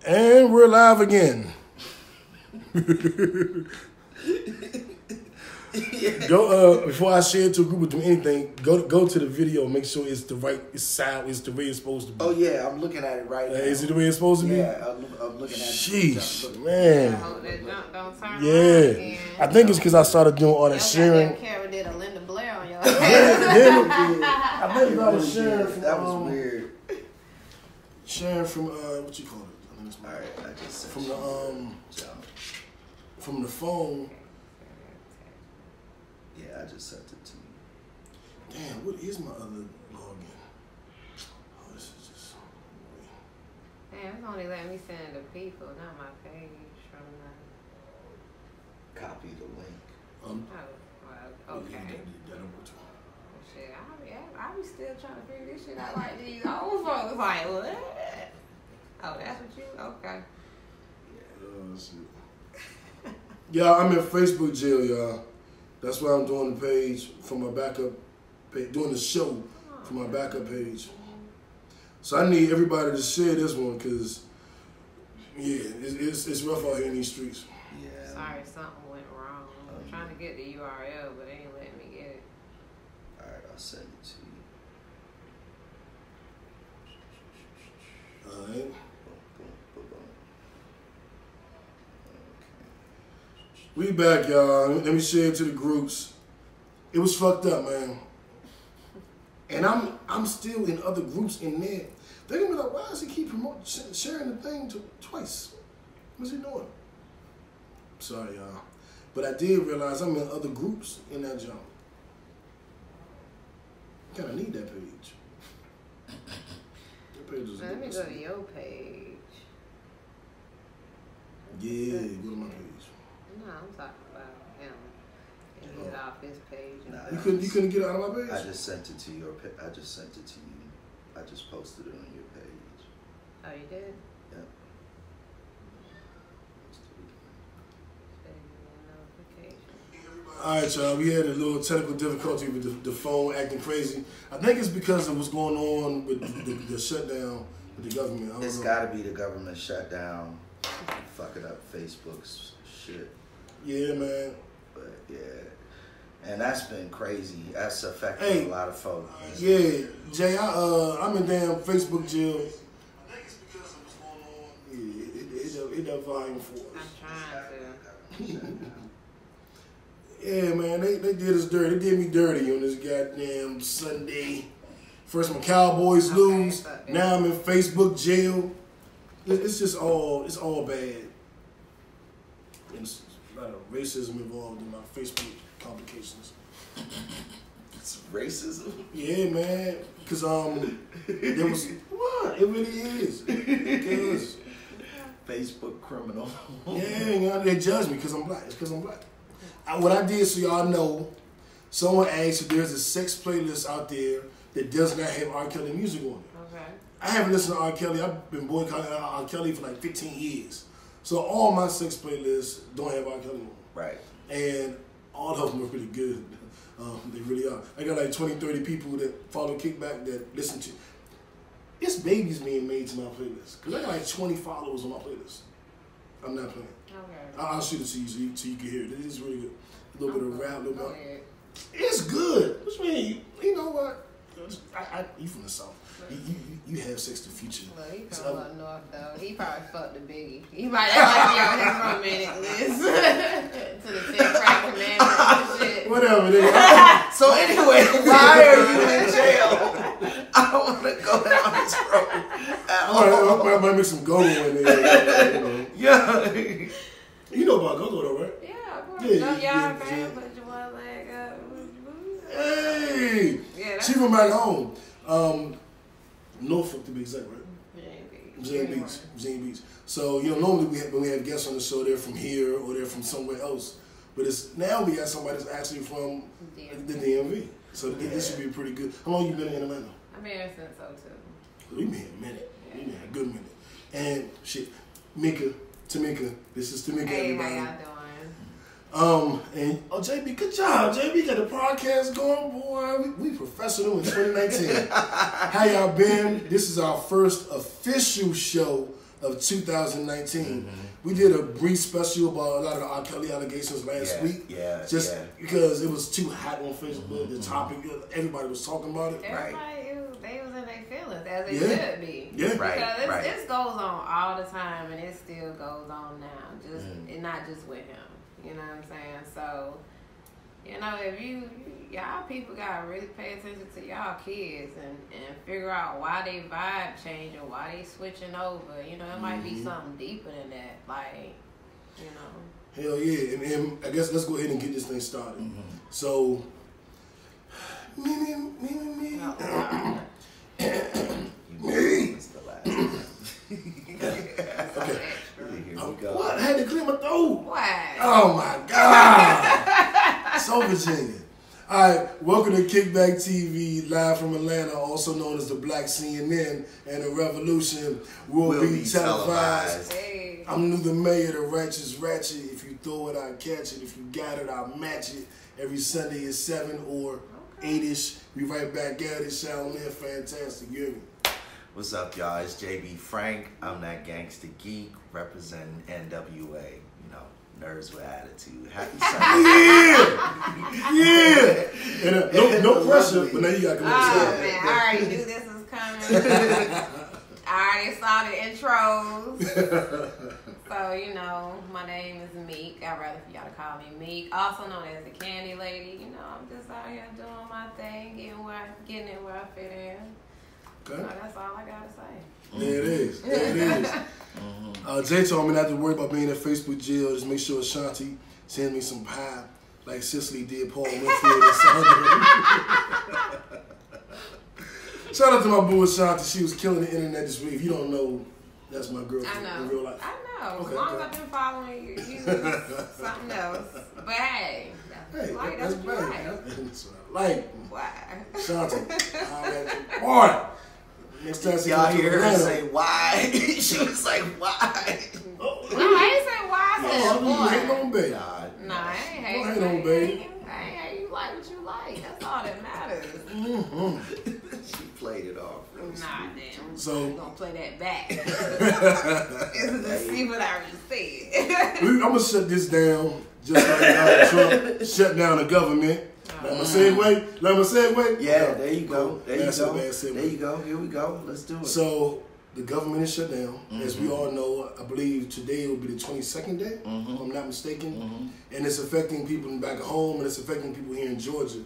And we're live again. Go before I share it to a group or do anything, go to the video, make sure it's the right sound, it's the way it's supposed to be. Oh yeah, I'm looking at it right now. Is it the way it's supposed to be? Yeah, I'm looking at it. Sheesh, man. Hope that jump don't turn Yeah. I think it's because I started doing all that sharing. Kara did a Linda Blair on your I think I was sharing from That was weird. Sharing from what you call it? I think it's All right, I just sent from you the from the phone. Yeah, I just sent it to you. Damn, what is my other login? Oh, this is just. Damn, it's only letting me send it to people, not my page from the. Copy the link. Oh, well, okay. Shit, I be still trying to figure this shit out like these old folks. Like, what? Oh, that's what you? Okay. Oh, shit. Yeah, I'm in Facebook jail, y'all. That's why I'm doing the page for my backup page, doing the show for my backup page. So I need everybody to share this one because, yeah, it's rough out here in these streets. Yeah. Sorry, something went wrong. I'm trying to get the URL, but they ain't letting me get it. All right, I'll send it to you. All right. Boom, boom, boom, boom. We back, y'all. Let me share it to the groups. It was fucked up, man. And I'm still in other groups in there. They're gonna be like, why does he keep sharing the thing twice? What's he doing? Sorry, y'all. But I did realize I'm in other groups in that jump. Kinda need that page. That page is Let me go to your page. Yeah, go to my page. No, I'm talking about him. And he's off his page. Nah, You couldn't get it out of my page? I just sent it to your. I just sent it to you. I just posted it on your page. Oh, you did? Yep. All right, y'all. We had a little technical difficulty with the phone acting crazy. I think it's because of what's going on with the shutdown with the government. I don't It's know. got to be the government shutdown, fucking up Facebook's shit. Yeah, man. But yeah, and that's been crazy. That's affected a lot of folks. Yeah, Jay. I'm in damn Facebook jail. I think it's because of what's going on. Yeah, it that volume for us. I'm trying to. Yeah, man, they did us dirty. They did me dirty on this goddamn Sunday. First my Cowboys lose. Now I'm in Facebook jail. It's just it's all bad. And it's a lot of racism involved in my Facebook complications. It's racism. Yeah, man. Because there was what? It really is. Because Facebook criminal. yeah, you know, they judge me because I'm black. It's because I'm black. What I did, so y'all know, someone asked if there's a sex playlist out there that does not have R. Kelly music on it. Okay. I haven't listened to R. Kelly. I've been boycotting R. Kelly for like 15 years. So all my sex playlists don't have R. Kelly on. Right. And all of them are really good. They really are. I got like 20, 30 people that follow Kickback that listen to. It's babies being made to my playlist. Because I got like 20 followers on my playlist. I'm not playing. Okay. I'll shoot it to you so you can hear it. It is really good. A little bit of rap, a little bit. Okay. It's good. What you mean? You know what? You from the South. You have sex to Future. Well, he from up north though. He probably fucked the Biggie. He might have be on his romantic list to the 10 crack commandments and shit. Whatever. Nigga. So anyway, why are you in jail? I don't want to go down this road at all. I might make some go-go in there. You know. Yeah. You know about go-go though, right? Yeah, of course. Yeah, No, yeah, y'all man, put your one leg up. Hey! Yeah, She from back home. Norfolk to be exact, right? Virginia Beach. So, you know, normally when we have guests on the show, they're from here or they're from somewhere else. But now we got somebody that's actually from the DMV. So this should be pretty good. How long you been in Atlanta? I've been here since 02. We've been here a minute. We've been here a good minute. And shit, Tamika, this is Tamika, Hey, everybody. how y'all doing? And JB, good job, JB. Got the podcast going, boy. We professional in 2019. How y'all been? This is our first official show of 2019. We did a brief special about a lot of the R. Kelly allegations last week. Just because it was too hot on Facebook, the topic, everybody was talking about it. They was in their feelings, as they should be. Yeah. Because this goes on all the time, and it still goes on now. Just and not just with him. You know what I'm saying? So, you know, if y'all people gotta really pay attention to y'all kids and figure out why they vibe changing, why they switching over. You know, it might be something deeper than that. Like, you know. Hell yeah. And I guess let's go ahead and get this thing started. So, me. Okay. What? I had to clear my throat. Why? Oh my God. So Virginia. Alright, welcome to Kickback TV, live from Atlanta, also known as the Black CNN, and the revolution will be televised. Hey. I'm New the Mayor, the righteous ratchet. If you throw it, I'll catch it. If you got it, I'll match it. Every Sunday at 7 or 8-ish. We right back at it. Shout man, fantastic. You hear me? What's up, y'all? It's JB Frank. I'm that gangster geek representing NWA. You know, nerds with attitude. Happy Sunday. Yeah. And no pressure, but now you got to come Oh up. man, I already knew this was coming. I already saw the intros. So, you know, my name is Meek. I'd rather for y'all to call me Meek. Also known as the Candy Lady. You know, I'm just out here doing my thing, getting in where I fit in. Okay. So that's all I gotta say. There it is. There it is. Jay told me not to worry about being in Facebook jail. Just make sure Ashanti sends me some pie like Cicely did Paul Winfield and Sandra. Shout out to my boo Ashanti. She was killing the internet this week. If you don't know, that's my girlfriend in real life. I know. Okay, as long as I've been following you, something else. But hey, that's what you like. That's what I like. Why? Ashanti. Boy. Next time y'all hear her say why? She was like, why? No, I ain't say why. I said you ain't no baby. Nah, I ain't hate you. No baby. I ain't hate you like what you like. That's all that matters. She played it off. Nah, damn. So I'm gonna play that back. Let's see what I really said. I'm gonna shut this down just like Donald Trump shut down the government. Let me segue. Yeah, there you go. There you go. There you go. Here we go. Let's do it. So the government is shut down. As we all know, I believe today will be the 22nd day, if I'm not mistaken. And it's affecting people back home, and it's affecting people here in Georgia.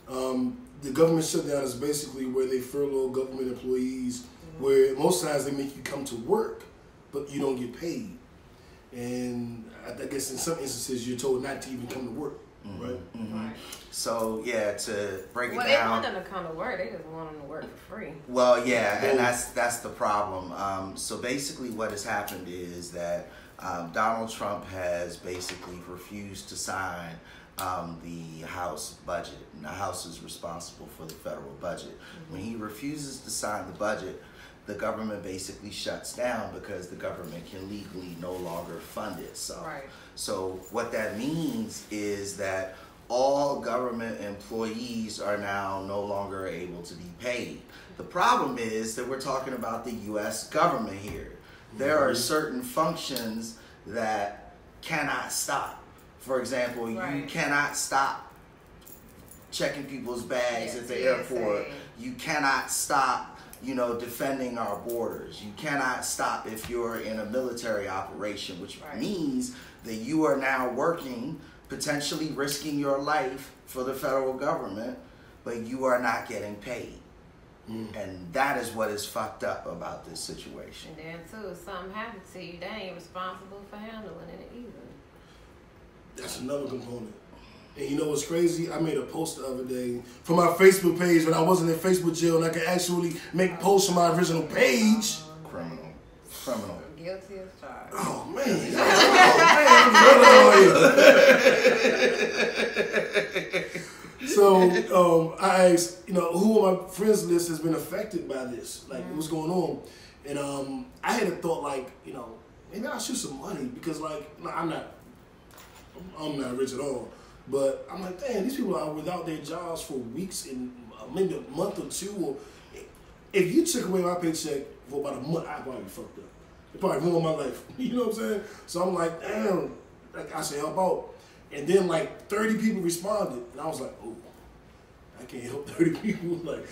The government shutdown is basically where they furlough government employees, where most times they make you come to work, but you don't get paid. And I guess in some instances you're told not to even come to work. Right. So yeah, to break it down. Well, they want them to come to work. They just want them to work for free. Well, yeah, and that's the problem. So basically, what has happened is that Donald Trump has basically refused to sign the House budget. And the House is responsible for the federal budget. When he refuses to sign the budget, the government basically shuts down because the government can legally no longer fund it. So what that means is that all government employees are now no longer able to be paid. The problem is that we're talking about the U.S. government here. There are certain functions that cannot stop. For example, you cannot stop checking people's bags at the airport. You cannot stop defending our borders. You cannot stop if you're in a military operation, which means that you are now working, potentially risking your life for the federal government, but you are not getting paid. And that is what is fucked up about this situation. And then too, if something happens to you, they ain't responsible for handling it either. That's another component. And you know what's crazy? I made a post the other day for my Facebook page when I wasn't in Facebook jail, and I could actually make posts from my original page. Criminal. Guilty as charged. Oh man! So I asked, who on my friends list has been affected by this? Like, what's going on? And I had a thought, like, maybe I'll shoot some money because, like, I'm not rich at all. But I'm like, damn, these people are without their jobs for weeks and maybe a month or two. Or if you took away my paycheck for about a month, I'd probably be fucked up. It probably ruined my life. You know what I'm saying? So I'm like, damn, like I should help out. And then like 30 people responded, and I was like, oh, I can't help 30 people. Like,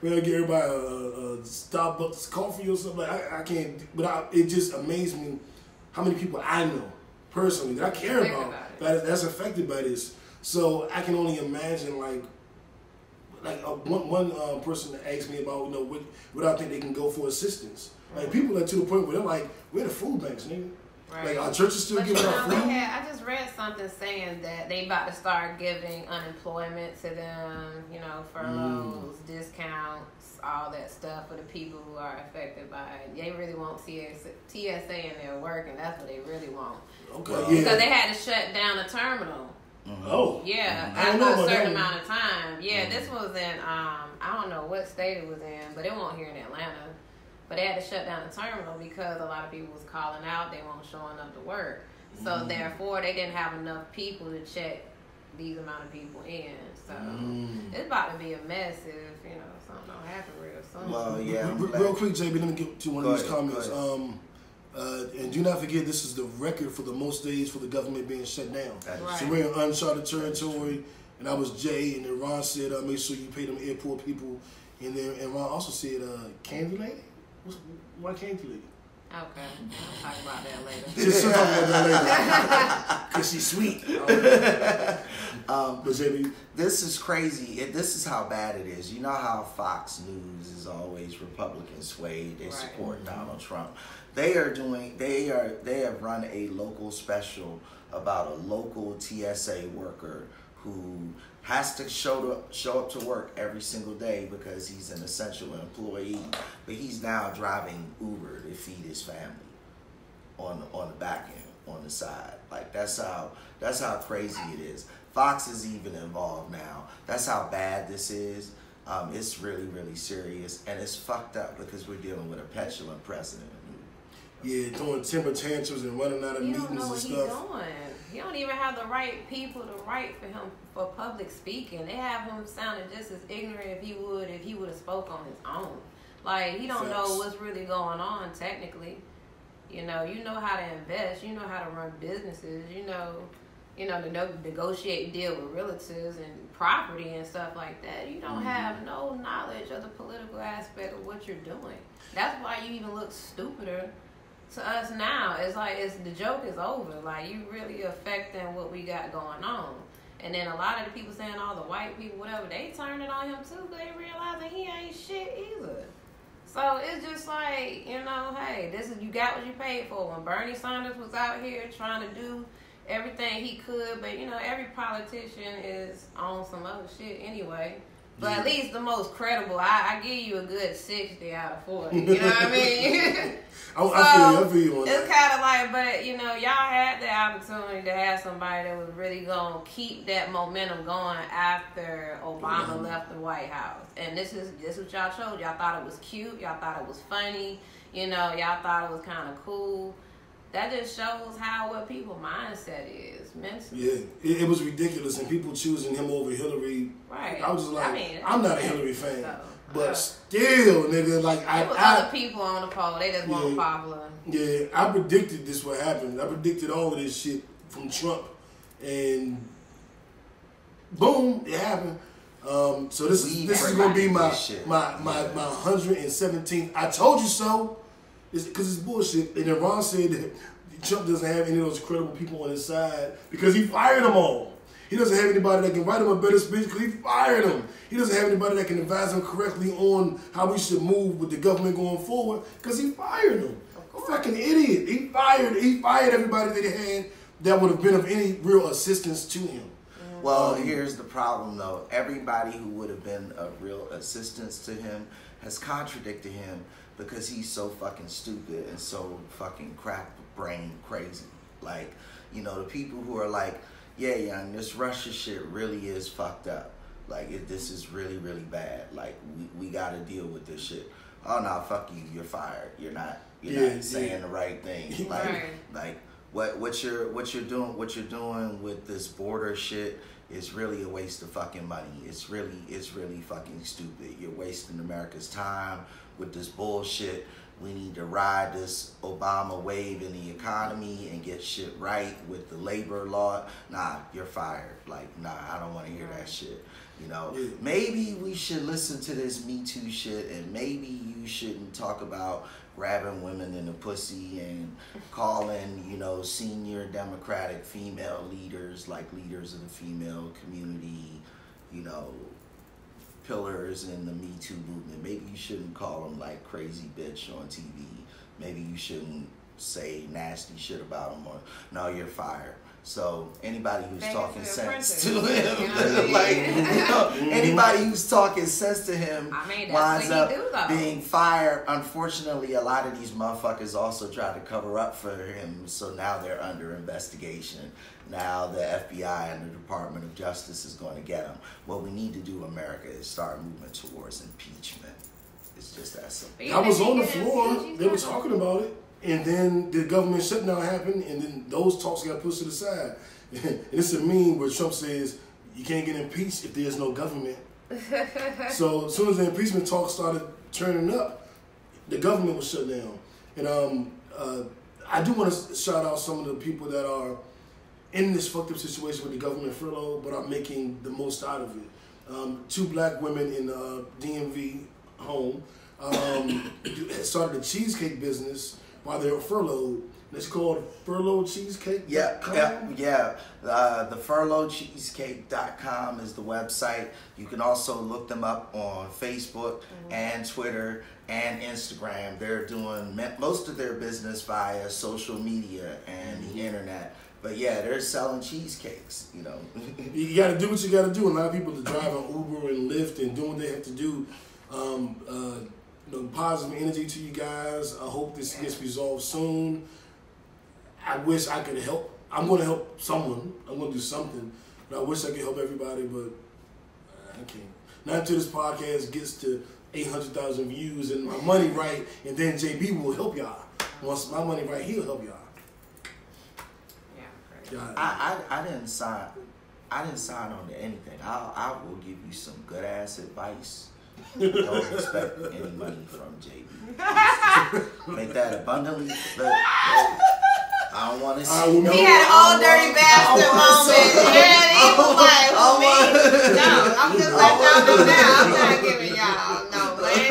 man, I get everybody a Starbucks coffee or something. Like, I can't. But it just amazed me how many people I know personally that I care about that's affected by this. So I can only imagine like one person asked me about what I think they can go for assistance. Like people are to the point where they're like, we're the food banks, nigga. Right. Like our churches still giving out food. I just read something saying that they about to start giving unemployment to them, furloughs, discounts, all that stuff for the people who are affected by it. They really want TSA in their work, and that's what they really want. Okay, because they had to shut down the terminal. Mm-hmm. Oh. Yeah, after a certain amount of time. Yeah, this was in, I don't know what state it was in, but it wasn't here in Atlanta. But they had to shut down the terminal because a lot of people was calling out. They weren't showing up to work. So therefore, they didn't have enough people to check these amount of people in. So it's about to be a mess if, something don't happen real soon. Well, yeah. Real quick, JB, let me get to one of these comments. And do not forget, this is the record for the most days for the government being shut down. Right. So we're in uncharted territory. And I was Jay, and then Ron said, make sure you pay them airport people. And then Ron also said, Candy Lady? Why Candy Lady? Okay, I'll talk about that later. She'll talk about that later. Because she's sweet. But JB, this is crazy. This is how bad it is. You know how Fox News is always Republican swayed. They support Donald Trump. They have run a local special about a local TSA worker who has to show up to work every single day because he's an essential employee, but he's now driving Uber to feed his family on the back end, on the side. Like that's how crazy it is. Fox is even involved now. That's how bad this is. It's really, really serious, and it's fucked up because we're dealing with a petulant president. Yeah, throwing temper tantrums and running out of meetings and stuff. He don't know what he's doing. He don't even have the right people to write for him for public speaking. They have him sounding just as ignorant if he would have spoke on his own. Like he don't know what's really going on technically. You know how to invest. You know how to run businesses. You know to negotiate deal with realtors and property and stuff like that. You don't have no knowledge of the political aspect of what you're doing. That's why you even look stupider to us now. It's like the joke is over. Like you really affecting what we got going on. And then a lot of the people saying all the white people, whatever, they turned it on him too because they realizing he ain't shit either. So it's just like, hey, you got what you paid for. When Bernie Sanders was out here trying to do everything he could, but every politician is on some other shit anyway. But at least the most credible, I give you a good 60 out of 40. You know what I mean? I feel you on that. It's kind of like, but y'all had the opportunity to have somebody that was really gonna keep that momentum going after Obama left the White House. And this is what y'all showed. Y'all thought it was cute. Y'all thought it was funny. Y'all thought it was kind of cool. That just shows what people's mindset is mentally. Yeah, it was ridiculous, and people choosing him over Hillary. Right. I was just like, I'm not a Hillary fan, so, but still, nigga, like there was other people on the poll. They just weren't popular. Yeah, I predicted this would happen. I predicted all of this shit from Trump, and boom, it happened. So this is gonna be my 117th. I told you so. Because it's bullshit. And then Ron said that Trump doesn't have any of those credible people on his side because he fired them all. He doesn't have anybody that can write him a better speech because he fired them. He doesn't have anybody that can advise him correctly on how we should move with the government going forward because he fired them. Fucking idiot. He fired everybody that he had that would have been of any real assistance to him. Well, here's the problem though. Everybody who would have been of real assistance to him has contradicted him because he's so fucking stupid and so fucking crap brain crazy. Like, the people who are like, yeah, young, this Russia shit really is fucked up. Like, this is really, really bad. Like, we gotta deal with this shit. Oh no, fuck you, you're fired. You're not saying the right thing. Like what you're doing with this border shit is really a waste of fucking money. It's really fucking stupid. You're wasting America's time with this bullshit. we need to ride this Obama wave in the economy and get shit right with the labor law. Nah, you're fired. Like, nah, I don't want to hear that shit. You know, maybe we should listen to this Me Too shit, and maybe you shouldn't talk about grabbing women in the pussy and calling, you know, senior Democratic female leaders, like leaders of the female community, you know, pillars in the Me Too movement. Maybe you shouldn't call them like crazy bitch on TV. Maybe you shouldn't say nasty shit about them, or no, you're fired. So anybody who's talking sense to him, like, you know, anybody who's talking sense to him winds up being fired. Unfortunately, a lot of these motherfuckers also try to cover up for him, so now they're under investigation. Now the FBI and the Department of Justice is going to get them. What we need to do, America, is start moving towards impeachment. It's just that simple. I was on the floor. They were talking about it. And then the government shutdown happened, and then those talks got pushed to the side. And it's a meme where Trump says you can't get impeached if there's no government. So as soon as the impeachment talks started turning up, the government was shut down. And I do want to shout out some of the people that are in this fucked up situation with the government furlough, but are making the most out of it. 2 black women in DMV home started a cheesecake business while they were furloughed. It's called Furlough Cheesecake. Yeah. The furloughcheesecake.com is the website. You can also look them up on Facebook and Twitter and Instagram. They're doing most of their business via social media and the internet. But yeah, they're selling cheesecakes, you know. You got to do what you got to do. A lot of people that drive on Uber and Lyft and doing what they have to do. You know, positive energy to you guys. I hope this gets resolved soon. I wish I could help. I'm going to help someone. I'm going to do something. But I wish I could help everybody, but I can't. Not until this podcast gets to 800,000 views and my money right, and then JB will help y'all. Once my money right, he'll help y'all. I didn't sign on to anything. I will give you some good ass advice. Don't expect any money from JB. Make that abundantly. But I don't want to see. He had an old dirty bastard moment. Yeah, he was like, no, I'm just letting y'all know now. I'm not giving y'all no money.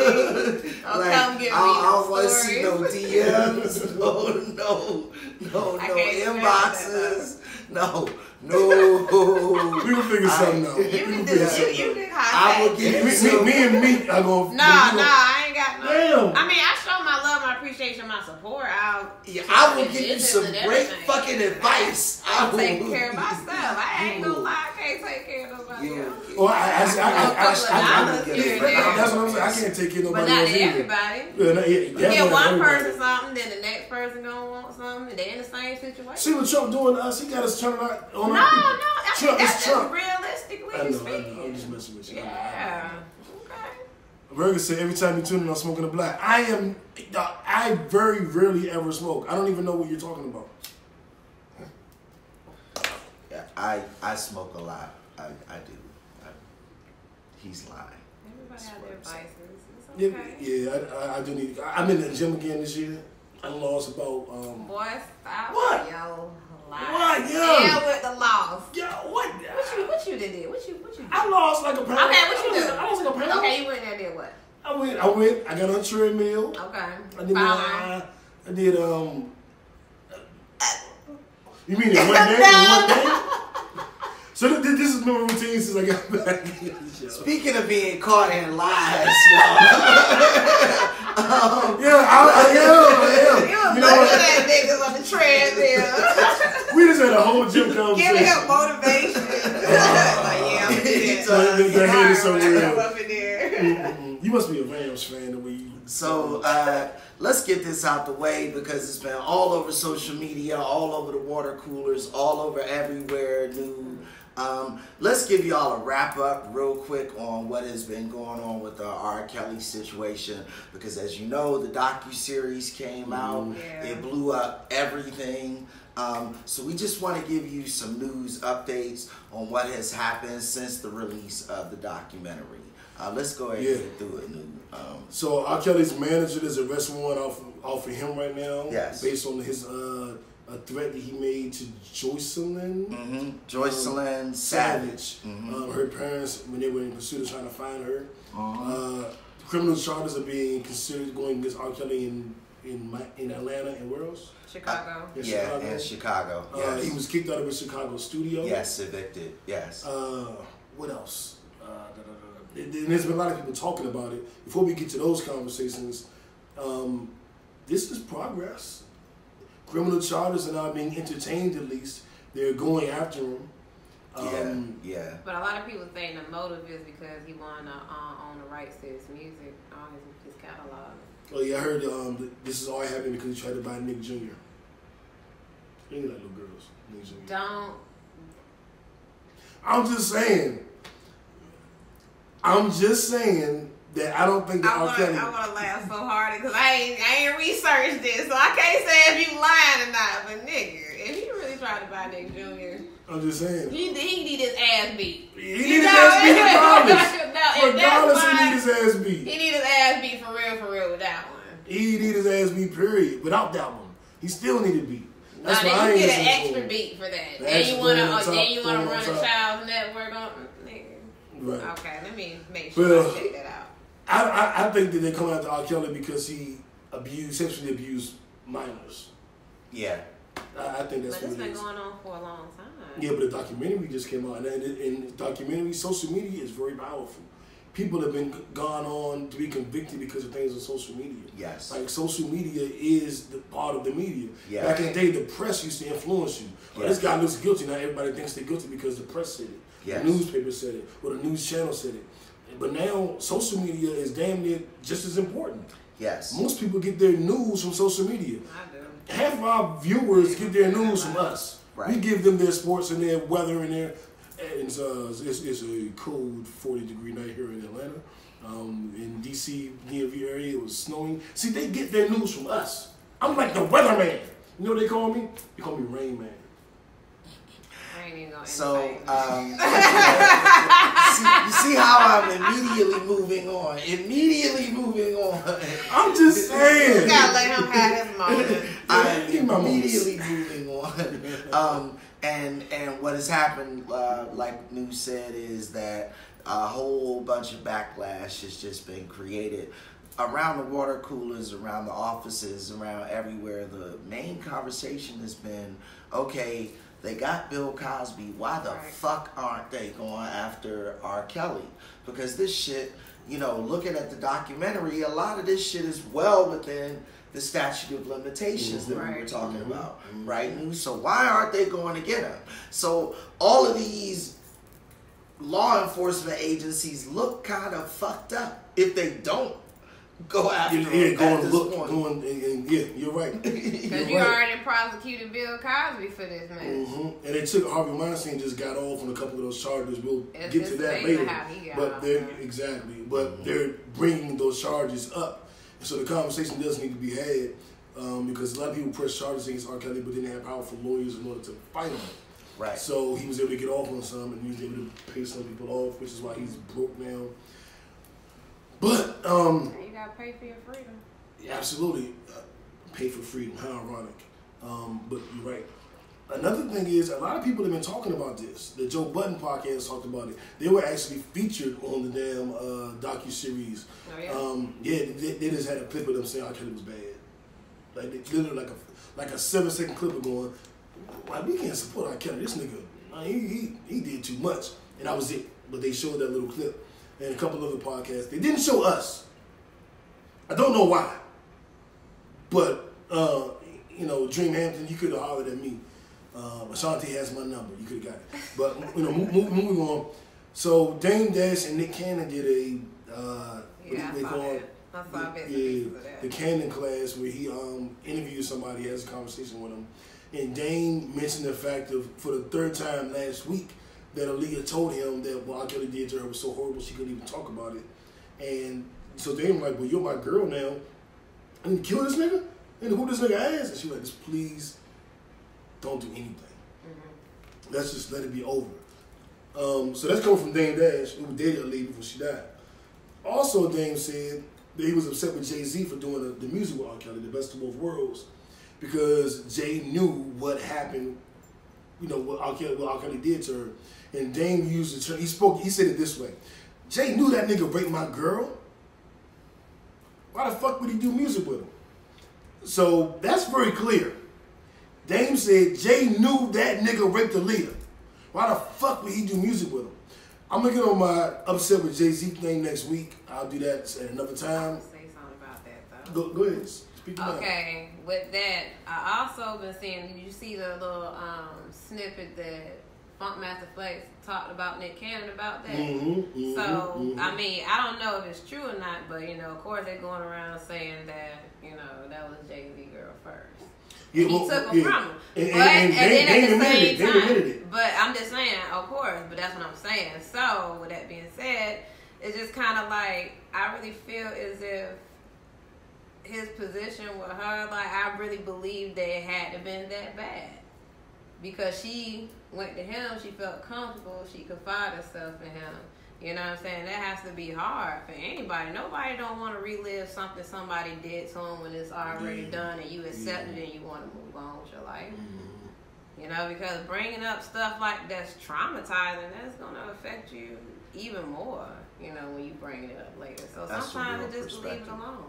Don't come give me I no don't want to see no stories. DMs. No inboxes. No. We will figure something out. You can I will give you some. Me and me are going to... No, I ain't got no... Damn. I mean, I show my love, my appreciation, my support. I will give you some great fucking advice. I'll take care of myself. I ain't gonna lie, I can't take care of nobody else. Well, that's what I'm saying. I can't take care of nobody else either. But not everybody. You get one person something, then the next person gonna want something, and they're in the same situation. See what Trump doing to us? He got us turning on No, Trump that's is Trump. Realistically speaking. I'm just messing with you. Yeah. Okay. Virgo said every time you tune in, I'm smoking a black. I very rarely ever smoke. I don't even know what you're talking about. Yeah, I smoke a lot. I do. He's lying. Everybody have their vices. It's okay. Yeah, I do need. I'm in the gym again this year. I lost about. Boy, stop. What? Yo, what? Yo. Yeah, with the loss. Yo, what? What you did? What you did? I lost like a pound. Okay, what you did? I lost like a pound. Okay, you went there, did what? I went. I got on a treadmill. Okay. I did you mean in one day? So this has been my routine since I got back. Speaking of being caught in lies, I am. You know what? At niggas on the treadmill. We just had a whole gym conversation. Giving him motivation. The hate is so real. Up in there. You must be a Rams fan the way you. So let's get this out the way because it's been all over social media, all over the water coolers, all over everywhere. New. Let's give y'all a wrap up real quick on what has been going on with the R. Kelly situation because as you know, the docuseries came out. Yeah. It blew up everything. So we just want to give you some news updates on what has happened since the release of the documentary. Let's go ahead and get through it. So R. Kelly's manager, there's a arrest warrant off of him right now. Yes. Based on his a threat that he made to Joycelyn. Mm-hmm. Joycelyn Savage. Mm-hmm. Her parents, when they were in pursuit of trying to find her. Uh-huh. Criminal charges are being considered going against R. Kelly in Atlanta and where else? Chicago. In Chicago. Yes. He was kicked out of his Chicago studio. Yes, evicted. Yes. What else? There's been a lot of people talking about it. Before we get to those conversations, this is progress. Criminal charges are now being entertained, at least. They're going after him. Yeah. But a lot of people think the motive is because he wanted to own the rights to his music, on his catalog. Oh, yeah, I heard this is all happening because he tried to buy Nick Jr. He ain't like little girls. Nick Jr. Don't. I'm just saying that I don't think that R. Kelly. I want to laugh so hard because I ain't researched this, so I can't say if you lying or not. But nigga, if he really tried to buy Nick Jr., I'm just saying. He need his ass beat. He need his ass beat regardless. Regardless, he need his ass beat. He need his ass beat for real with that one. He need his ass beat, period. Without that one, he still need a beat. That's why I you ain't get an extra beat for that. Then you wanna run a child's network on nigga. Right. Okay, let me make sure I check that out. I think that they come after R. Kelly because he sexually abused minors. Yeah. I think that's what it is. But it's been going on for a long time. Yeah, but the documentary just came out, and in the documentary, social media is very powerful. People have been gone on to be convicted because of things on social media. Yes. Like social media is the part of the media. Yes. Back in the day, the press used to influence you. Well, Yes. this guy looks guilty. Now everybody thinks they're guilty because the press said it. Yes. The newspaper said it, or the news channel said it. But now social media is damn near just as important. Yes. Most people get their news from social media. I do. Half of our viewers get their news from us. Right. We give them their sports and their weather and their. And it's a cold 40-degree night here in Atlanta. In DC, DMV area, it was snowing. See, they get their news from us. I'm like the weatherman. You know what they call me? They call me Rain Man. I ain't even gonna So, entertain you see how I'm immediately moving on. I'm just saying. You gotta let him have his moment. I'm immediately moving on. And what has happened, like News said, is that a whole bunch of backlash has just been created around the water coolers, around the offices, around everywhere. The main conversation has been, okay, they got Bill Cosby. Why the fuck aren't they going after R. Kelly? Because this shit, looking at the documentary, a lot of this shit is well within the statute of limitations that we were talking about, right? So why aren't they going to get him? So all of these law enforcement agencies look kind of fucked up if they don't go after him at this point. You're right. Because you already prosecuted Bill Cosby for this mess. And they took Harvey Weinstein, just got off on a couple of those charges. We'll get to that later. But they're bringing those charges up. So the conversation does need to be had because a lot of people press charges against R. Kelly, but didn't have powerful lawyers in order to fight him. Right. So he was able to get off on some, and he was able to pay some people off, which is why he's broke now. But you gotta pay for your freedom. Absolutely, pay for freedom. How ironic. But you're right. Another thing is, a lot of people have been talking about this. The Joe Budden podcast talked about it. They were actually featured on the damn docuseries. Oh, yeah? They just had a clip of them saying R. Kelly was bad. Like, they literally like a 7-second clip of going, like, we can't support R. Kelly. This nigga, he did too much. And that was it. But they showed that little clip. And a couple other podcasts. They didn't show us. I don't know why. But, Dream Hampton, you could have hollered at me. Ashanti has my number. You could have got it. But, moving on. So, Dame Dash and Nick Cannon did the Cannon class where he interviewed somebody, has a conversation with him. And Dame mentioned the fact of, for the third time last week, that Aaliyah told him that what R. Kelly did to her was so horrible she couldn't even talk about it. And so Dame was like, well, you're my girl now. I need to kill this nigga? And who this nigga ass? And she was like, just please don't do anything. Let's just let it be over. So that's coming from Dame Dash, who dated Aaliyah before she died. Also, Dame said that he was upset with Jay-Z for doing the music with R. Kelly, the best of both worlds, because Jay knew what happened, you know, what R. Kelly did to her. And Dame used the term, he said it this way: Jay knew that nigga raped my girl. Why the fuck would he do music with him? So that's very clear. Dame said Jay knew that nigga raped Aaliyah. Why the fuck would he do music with him? I'm gonna get on my upset with Jay-Z thing next week. I'll do that at another time. I'll say something about that though. Go ahead. Speak to Okay, with that, I also been seeing. Did you see the little snippet that Funkmaster Flex talked about Nick Cannon about that? So I mean, I don't know if it's true or not, but you know, of course they're going around saying that that was Jay-Z girl first. Yeah, he took him from him. And then at the same time, but I'm just saying, of course, but that's what I'm saying. So, with that being said, it's just kind of like, I really feel as if his position with her, like, I really believe that it had to been that bad. Because she went to him, she felt comfortable, she confided herself in him. You know what I'm saying? That has to be hard for anybody. Nobody don't want to relive something somebody did to them when it's already done and you accept it and you want to move on with your life. You know, because bringing up stuff like that's traumatizing, that's going to affect you even more, when you bring it up later. So that's sometimes it just leave it alone.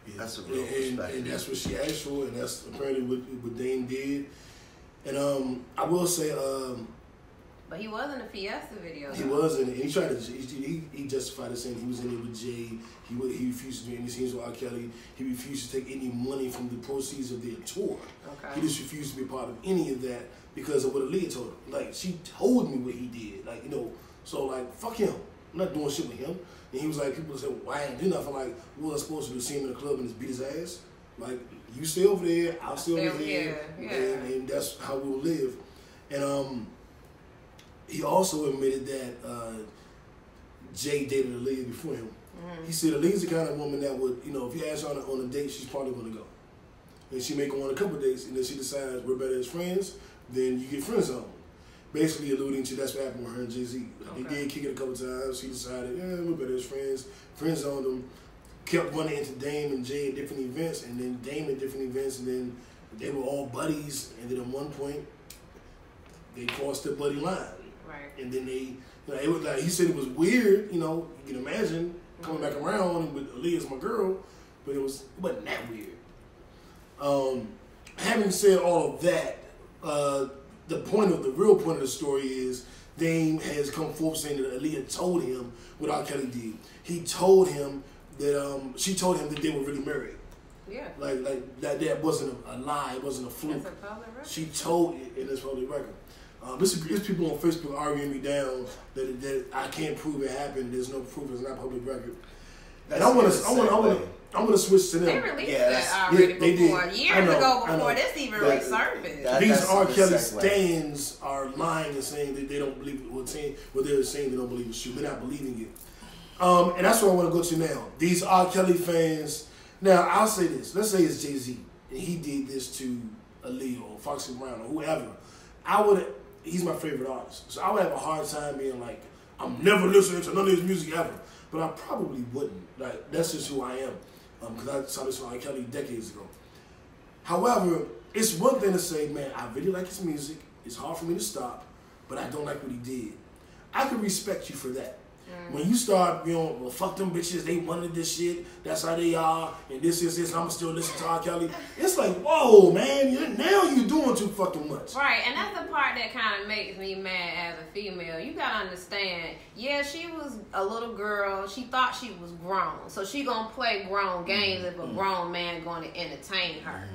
Yeah. That's a real perspective. And that's what she asked for, and that's apparently what Dame did. And I will say... But he was in the Fiesta video. He wasn't, and he tried to. He justified it saying he was in it with Jay. He refused to do any scenes with R. Kelly. He refused to take any money from the proceeds of their tour. Okay. He just refused to be a part of any of that because of what Aaliyah told him. Like, she told me what he did. Like, so like, fuck him. I'm not doing shit with him. And he was like, people said, well, I ain't do nothing. Like, what was I supposed to do? See him in the club and just beat his ass? Like, you stay over there, I'll stay over here, and that's how we'll live. And he also admitted that Jay dated Aaliyah before him. He said Aaliyah's the kind of woman that would, if you ask her on a date, she's probably going to go. And she may go on a couple of dates, and then she decides we're better as friends, then you get friend zoned. Basically alluding to that's what happened with her and Jay-Z. They did kick it a couple of times. She decided, we're better as friends. Friend zoned them. Kept running into Dame and Jay at different events, and then Dame at different events, and then they were all buddies, and then at one point, they crossed their buddy line. Right. And then they, it was like, he said it was weird, you can imagine coming back around with Aaliyah's my girl, but it wasn't that weird. Having said all of that, the real point of the story is Dame has come forth saying that Aaliyah told him what R. Kelly did. He told him that, she told him that they were really married. Yeah. Like that wasn't a lie, it wasn't a fluke. That's a public record. She told it in this public record. There's people on Facebook arguing me down that I can't prove it happened. There's no proof. It's not public record. And I'm gonna switch to them. They released that already before years ago before this even resurfaced. These R. Kelly stans are lying and saying that they don't believe what they're saying they don't believe it's true. They're not believing it. And that's what I want to go to now. These R. Kelly fans. Now I'll say this. Let's say it's Jay-Z and he did this to Aaliyah or Foxy Brown or whoever. He's my favorite artist. So I would have a hard time being like, I'm never listening to none of his music ever. But I probably wouldn't. Like, that's just who I am. Because I saw this from R. Kelly decades ago. However, it's one thing to say, man, I really like his music. It's hard for me to stop, but I don't like what he did. I can respect you for that. When you start, well, fuck them bitches, they wanted this shit, that's how they are, and this, and I'm gonna still listen to R. Kelly. It's like, whoa, man, now you're doing too fucking much. Right, and that's the part that kind of makes me mad as a female. You gotta understand, she was a little girl, she thought she was grown, so she gonna play grown games if a grown man gonna entertain her.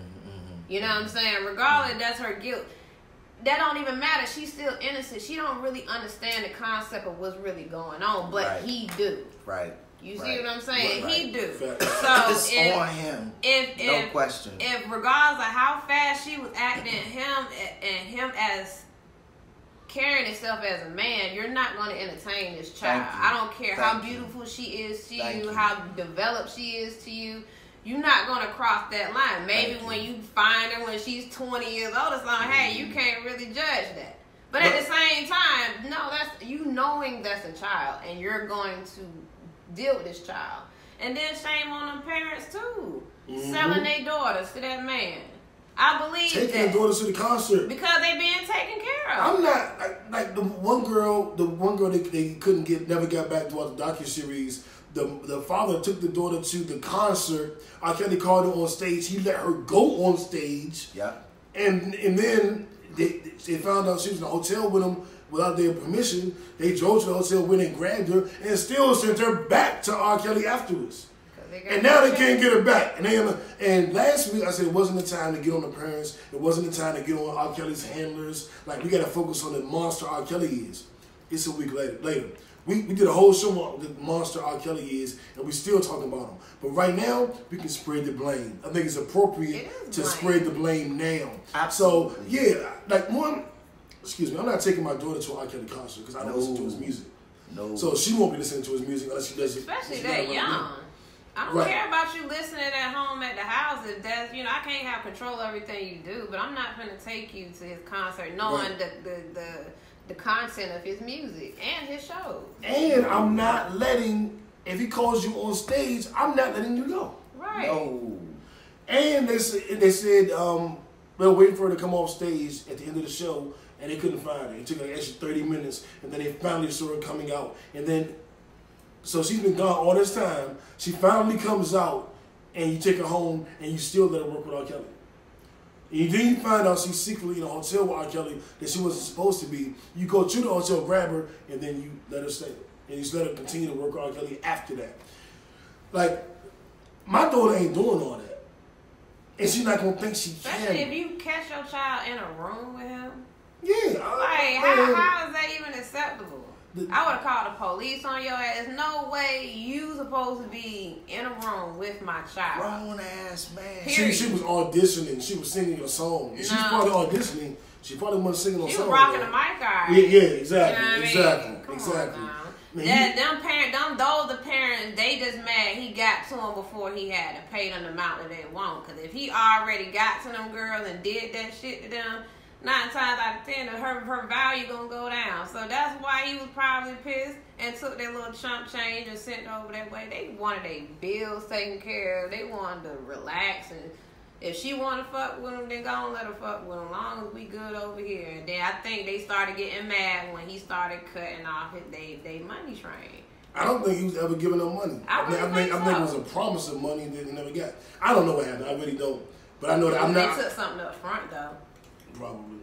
You know what I'm saying? Regardless, that's her guilt. That don't even matter. She's still innocent. She don't really understand the concept of what's really going on, but he do. Right. You see what I'm saying? Right. He do. So it's on him. No question. If regardless of how fast she was acting, him as carrying himself as a man, you're not going to entertain this child. I don't care how beautiful she is to you, how developed she is to you. You're not going to cross that line. Maybe when you find her when she's 20 years old or something, hey, you can't really judge that. But at the same time, no, that's you knowing that's a child and you're going to deal with this child. And then shame on them parents too, selling their daughters to that man. I believe taking that the daughters to the concert because they being taken care of. I'm not like the one girl they couldn't never got back to the docuseries. The father took the daughter to the concert. R. Kelly called her on stage. He let her go on stage. Yeah. And then they found out she was in a hotel with him without their permission. They drove to the hotel, went and grabbed her, and still sent her back to R. Kelly afterwards. And now they can't get her back. And last week I said it wasn't the time to get on the parents. It wasn't the time to get on R. Kelly's handlers. Like, we got to focus on the monster R. Kelly is. It's a week later. We did a whole show on the monster R. Kelly is, and we still talking about him. But right now, we can spread the blame. I think it's appropriate to spread the blame now. Absolutely. So, yeah, like I'm not taking my daughter to an R. Kelly concert because I don't listen to his music. No. So she won't be listening to his music unless she does it. Especially that young. I don't care about you listening at home at the house. If that's, I can't have control of everything you do, but I'm not going to take you to his concert knowing the content of his music and his shows. And I'm not letting, if he calls you on stage, I'm not letting you go. Right. No. And they said they were waiting for her to come off stage at the end of the show, and they couldn't find her. It took like an extra 30 minutes, and then they finally saw her coming out. And then, so she's been gone all this time. She finally comes out, and you take her home, and you still let her work with R. Kelly. And then you find out she's secretly in a hotel with R. Kelly that she wasn't supposed to be. You go to the hotel, grab her, and then you let her stay. And you just let her continue to work with R. Kelly after that. Like, my daughter ain't doing all that. And she's not going to think she can. Especially if you catch your child in a room with him. Yeah. How is that even acceptable? I would have called the police on your ass. There's no way you supposed to be in a room with my child. Grown ass man. She was auditioning. She was singing a song. She's probably auditioning. She probably wasn't singing a song. She was rocking the mic guard. Yeah, exactly. You know Exactly. Those parents, they just mad he got to them before he had to pay them the amount that they want. Because if he already got to them girls and did that shit to them, 9 times out of 10, her value gonna go down. So that's why he was probably pissed and took their little chump change and sent it over that way. They wanted their bills taken care of. They wanted to relax, and if she wanted to fuck with him, then go and let her fuck with him. As long as we good over here. And then I think they started getting mad when he started cutting off they money train. I don't think he was ever giving them money. I think it was a promise of money that he never got. I don't know what happened. I really don't. But I know that They took something up front though. Probably.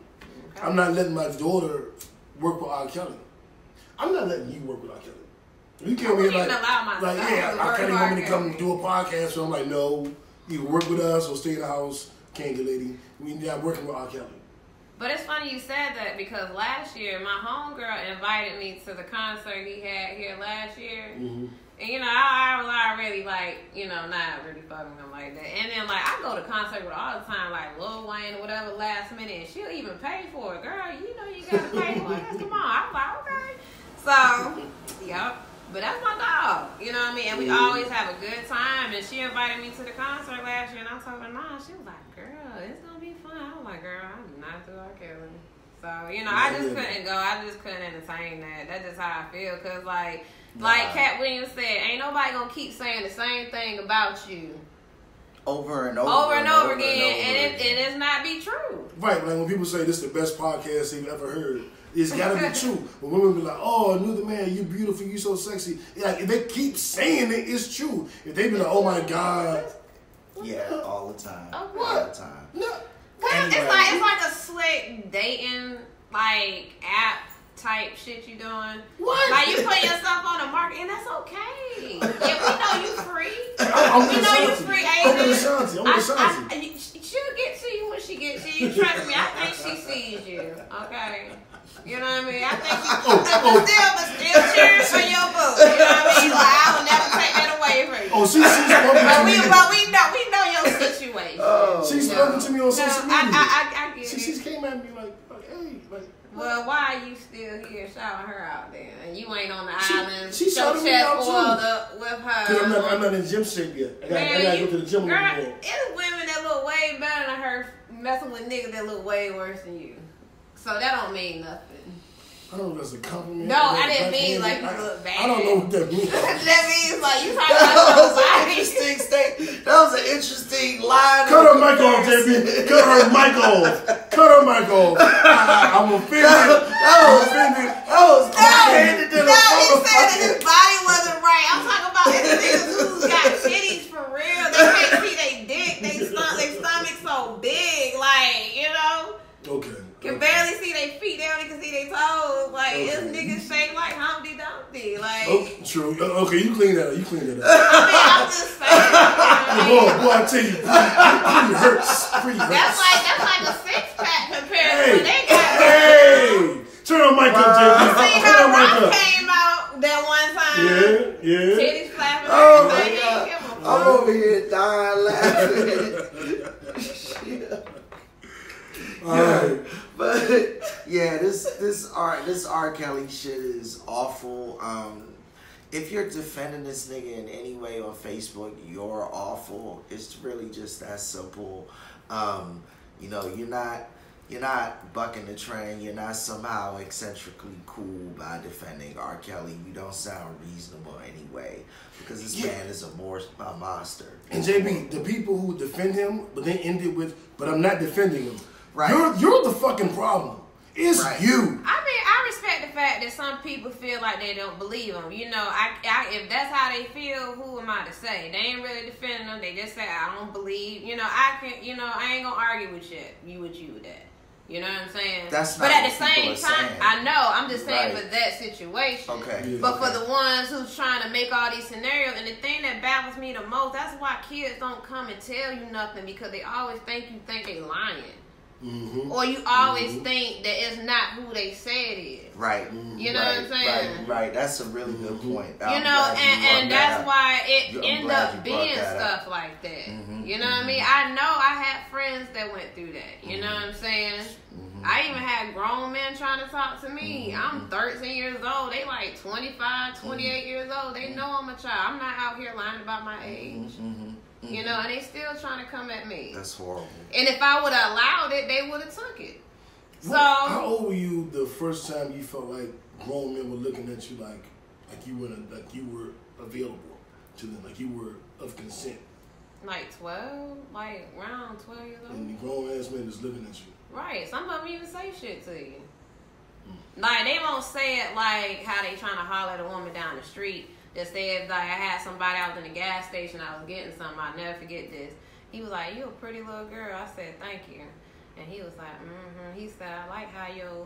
Okay. I'm not letting my daughter work with R. Kelly. I'm not letting you work with R. Kelly. You can't be like, I can't want me to come do a podcast. So I'm like, no, you work with us or stay in the house. Can't get lady. We not working with R. Kelly. But it's funny you said that because last year my homegirl invited me to the concert he had here last year. Mm-hmm. And I really not really fucking him like that. And then I go to concert with all the time, like Lil Wayne or whatever, last minute, and she'll even pay for it. Girl, you gotta pay for it. Come on. I'm like, okay. So, yep. But that's my dog. You know what I mean? And we always have a good time. And she invited me to the concert last year, and I told her, nah. She was like, girl, it's gonna be fun. I was like, girl, I do not do R. Kelly. So, I just couldn't go. I just couldn't entertain that. That's just how I feel. Because, like Cat Williams said, ain't nobody gonna keep saying the same thing about you over and over again, and it's not be true. Right, like when people say this is the best podcast they've ever heard, it's gotta be true. When women be like, oh, I knew the man, you beautiful, you so sexy. Like, if they keep saying it, it's true. If they be like, oh my God. Yeah, all the time. Oh, all the time. No. Anyway. It's like a slick dating app type shit you doing. What? Like, you put yourself on the market, and that's okay. Yeah, we know you free. We know you free, Adrian. I'm with Shanti. She'll get to you when she gets to you. Trust me, I think she sees you. Okay. You know what I mean? I think but still cheering for your boo. You know what I mean? Like, I will never take that away from you. Oh, she's spoken to me. But we know your situation. She's spoken to me on social media. I get it. She came at me like, hey, like. Well, why are you still here shouting her out there? And you ain't on the island. She shouting me out too. Up with her. Because I'm not in gym shape yet. I gotta go to the gym girl, anymore. it's women that look way better than her messing with niggas that look way worse than you. So that don't mean nothing. I don't know if that's a compliment. No, I didn't mean like you look bad. I don't know what that means. That means like you talking about somebody. Interesting state. That was an interesting line. Cut her mic off, JB. Cut her mic off. Cut her mic off. I'm offended. I'm offended. No, he said that his body wasn't right. I'm talking about the niggas who got titties for real. They can't see they dick. They stomach so big, like, you know. Okay. Can barely see their feet. They only can see their toes. Like, this nigga shaped like Humpty Dumpty. Like, okay, true. Okay, you clean that up. You clean that up. I mean, I'm just saying. Boy, I tell you, pretty hurts. Pretty hurts. That's like a six-pack compared to what they got. Hey! Turn on mic up, JB. See how Rock came out that one time? Yeah. Titties flapping. Oh my God. I'm over here dying laughing. Shit. Alright. But yeah, this R. Kelly shit is awful. If you're defending this nigga in any way on Facebook, you're awful. It's really just that simple. You know, you're not bucking the trend. You're not somehow eccentrically cool by defending R. Kelly. You don't sound reasonable anyway, because this man is a monster. And JB, the people who defend him, but they end it with, "But I'm not defending him." Right. You're the fucking problem. It's you. I mean, I respect the fact that some people feel like they don't believe him. You know, if that's how they feel, who am I to say? They ain't really defending them. They just say, I don't believe. You know, I ain't gonna argue with you with that. You know what I'm saying? That's not but at what the same people are time, saying. I know. I'm just saying Right. for that situation. Okay. Yeah. But for the ones who's trying to make all these scenarios, and the thing that baffles me the most, that's why kids don't come and tell you nothing, because they always think they lying. Mm-hmm. Or you always think that it's not who they say it is. Right. You know what I'm saying? Right. That's a really good point. You know, and that's why it end up being that stuff like that. Mm-hmm, You know what I mean? I know I had friends that went through that. You know what I'm saying? I even had grown men trying to talk to me. I'm 13 years old. They like 25, 28 years old. They know I'm a child. I'm not out here lying about my age. You know, and they still trying to come at me. That's horrible. And if I would have allowed it, they would have took it. So How old were you the first time you felt like grown men were looking at you like you were available to them, like you were of consent? like 12, like around 12 years old. And the grown ass man is looking at you. Right. Some of them even say shit to you. Like, they won't say it like how they trying to holler at a woman down the street. That said, like, I had somebody, I was in the gas station, I was getting something, I'll never forget this. He was like, "You a pretty little girl." I said, "Thank you." And he was like, He said, "I like how your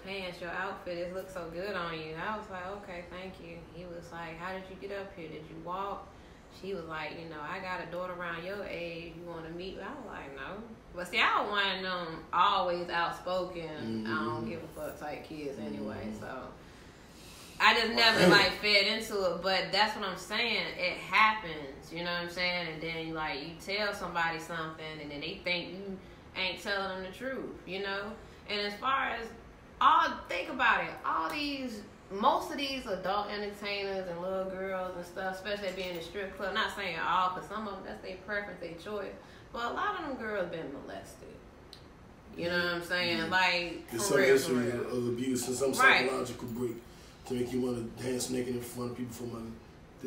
pants, your outfit, it looks so good on you." I was like, "Okay, thank you." He was like, "How did you get up here? Did you walk?" She was like, "I got a daughter around your age. You want to meet me?" I was like, "No." But see, I was one of them always outspoken, I don't give a fuck type kids anyway, so I just never like fed into it. But that's what I'm saying. It happens, you know what I'm saying? And then like you tell somebody something, and then they think you ain't telling them the truth, you know? And as far as think about it, most of these adult entertainers and little girls and stuff, especially being in the strip club, not saying all, because some of them, that's their preference, their choice, but a lot of them girls been molested. You know what I'm saying? Like, There's for some real, history for real. of abuse and some psychological break to make you want to dance naked in front of people for money.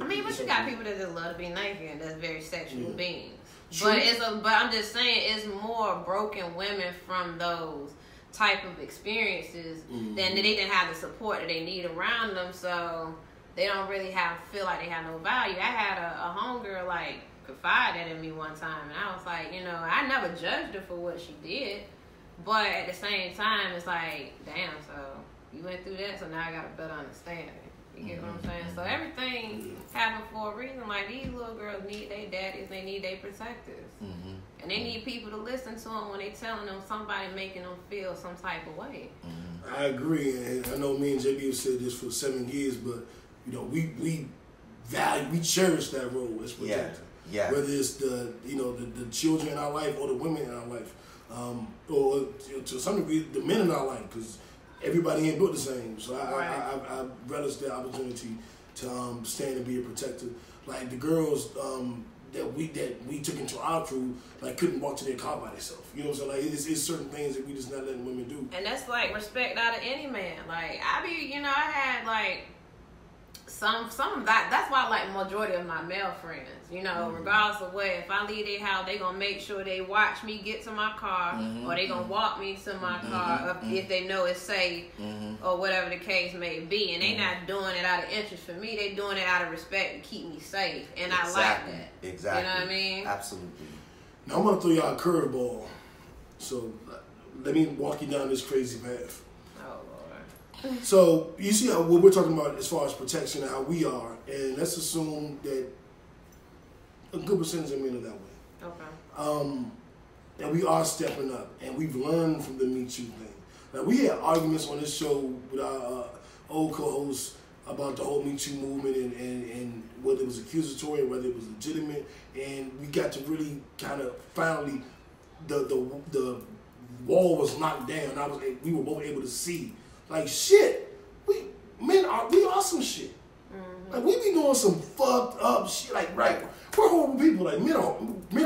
I mean, but you got people that just love to be naked and that's very sexual beings. True. But I'm just saying, it's more broken women from those type of experiences than they didn't have the support that they need around them, so they don't really feel like they have no value. I had a homegirl like confided in me one time, and I was like, I never judged her for what she did, but at the same time, it's like, damn, so you went through that, so now I got a better understanding. You get what I'm saying? So everything happened for a reason. Like, these little girls need their daddies, they need their protectors. And they need people to listen to them when they telling them somebody making them feel some type of way. I agree, and I know me and JB have said this for 7 years, but we cherish that role as protector. Yeah. Whether it's the children in our life or the women in our life, or to some degree the men in our life, because everybody ain't built the same. So I relish the opportunity to stand and be a protector. Like the girls that we took into our crew, like, couldn't walk to their car by themselves. You know what I'm saying? Like, it's certain things that we just not letting women do. And that's like respect out of any man. Like, I had like some that's why I like majority of my male friends. Regardless of what, if I leave their house, they gonna make sure they watch me get to my car, or they gonna walk me to my car if they know it's safe, or whatever the case may be. And they not doing it out of interest for me. They doing it out of respect to keep me safe, and I like that. Exactly. You know what I mean? Absolutely. Now I'm gonna throw y'all a curveball. So let me walk you down this crazy path. So you see what we're talking about as far as protection and how we are, and let's assume that a good percentage of men are that way. Okay. And we are stepping up, and we've learned from the Me Too thing. Now we had arguments on this show with our old co-hosts about the whole Me Too movement and whether it was accusatory or whether it was legitimate, and we got to really kind of finally the wall was knocked down. We were both able to see. Like, shit, we are some shit. Like, we be doing some fucked up shit. Like, right, we're horrible people. Like, men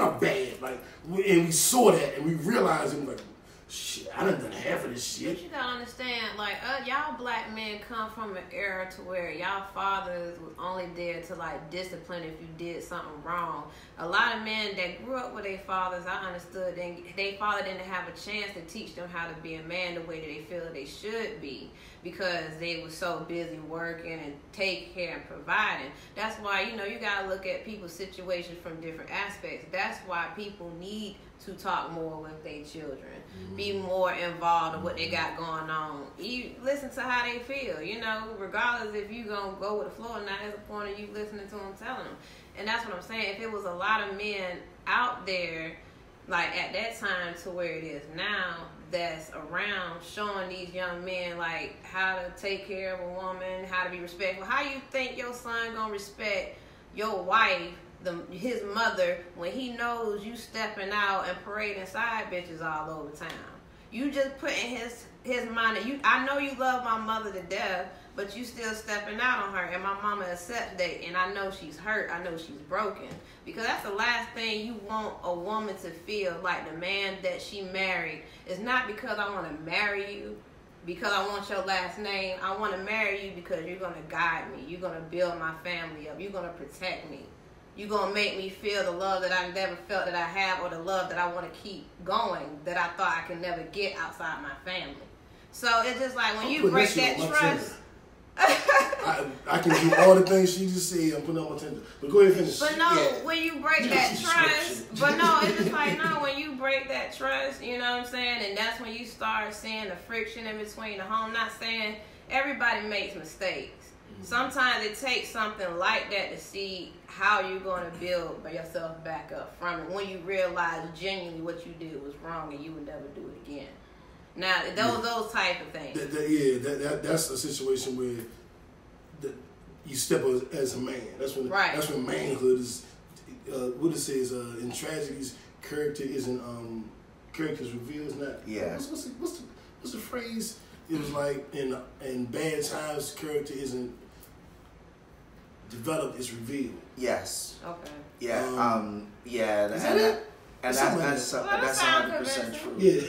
are bad. Like, and we saw that and we realized it. Like, shit, I done half of this shit. But you gotta understand, like, y'all black men come from an era to where y'all fathers was only there to, like, discipline if you did something wrong. A lot of men that grew up with their fathers, I understood, their father didn't have a chance to teach them how to be a man the way that they feel they should be, because they were so busy working and taking care and providing. That's why, you gotta look at people's situations from different aspects. That's why people need to talk more with their children, be more involved in what they got going on. You listen to how they feel, regardless if you gonna go with the flow or not. There's a point of you listening to them, telling them. And that's what I'm saying. If it was a lot of men out there, like at that time to where it is now, that's around showing these young men like how to take care of a woman, how to be respectful. How you think your son gonna respect your wife, his mother, when he knows you stepping out and parading side bitches all over town? You just put in his mind that I know you love my mother to death, but you still stepping out on her, and my mama accepts that, and I know she's hurt, I know she's broken. Because that's the last thing you want a woman to feel, like the man that she married. It's not because I want to marry you, because I want your last name. I want to marry you because you're going to guide me. You're going to build my family up. You're going to protect me. You're going to make me feel the love that I never felt that I have, or the love that I want to keep going, that I thought I could never get outside my family. So it's just like when you break that trust... I can do all the things she just said. I'm putting on my tender. But go ahead and finish. But no, when you break that trust, but no, it's just like, no, when you break that trust, you know what I'm saying? And that's when you start seeing the friction in between the home. Not saying everybody makes mistakes. Sometimes it takes something like that to see how you're going to build yourself back up from it, when you realize genuinely what you did was wrong and you would never do it again. Now, those type of things. That's a situation where you step as a man. That's when manhood is. What it says in tragedies, character isn't character's revealed. It's not. Yes. What's the phrase? It was like in bad times, character isn't developed. It's revealed. Yes. Okay. Yeah. Yeah. Is that it? And that's 100% true. Yeah.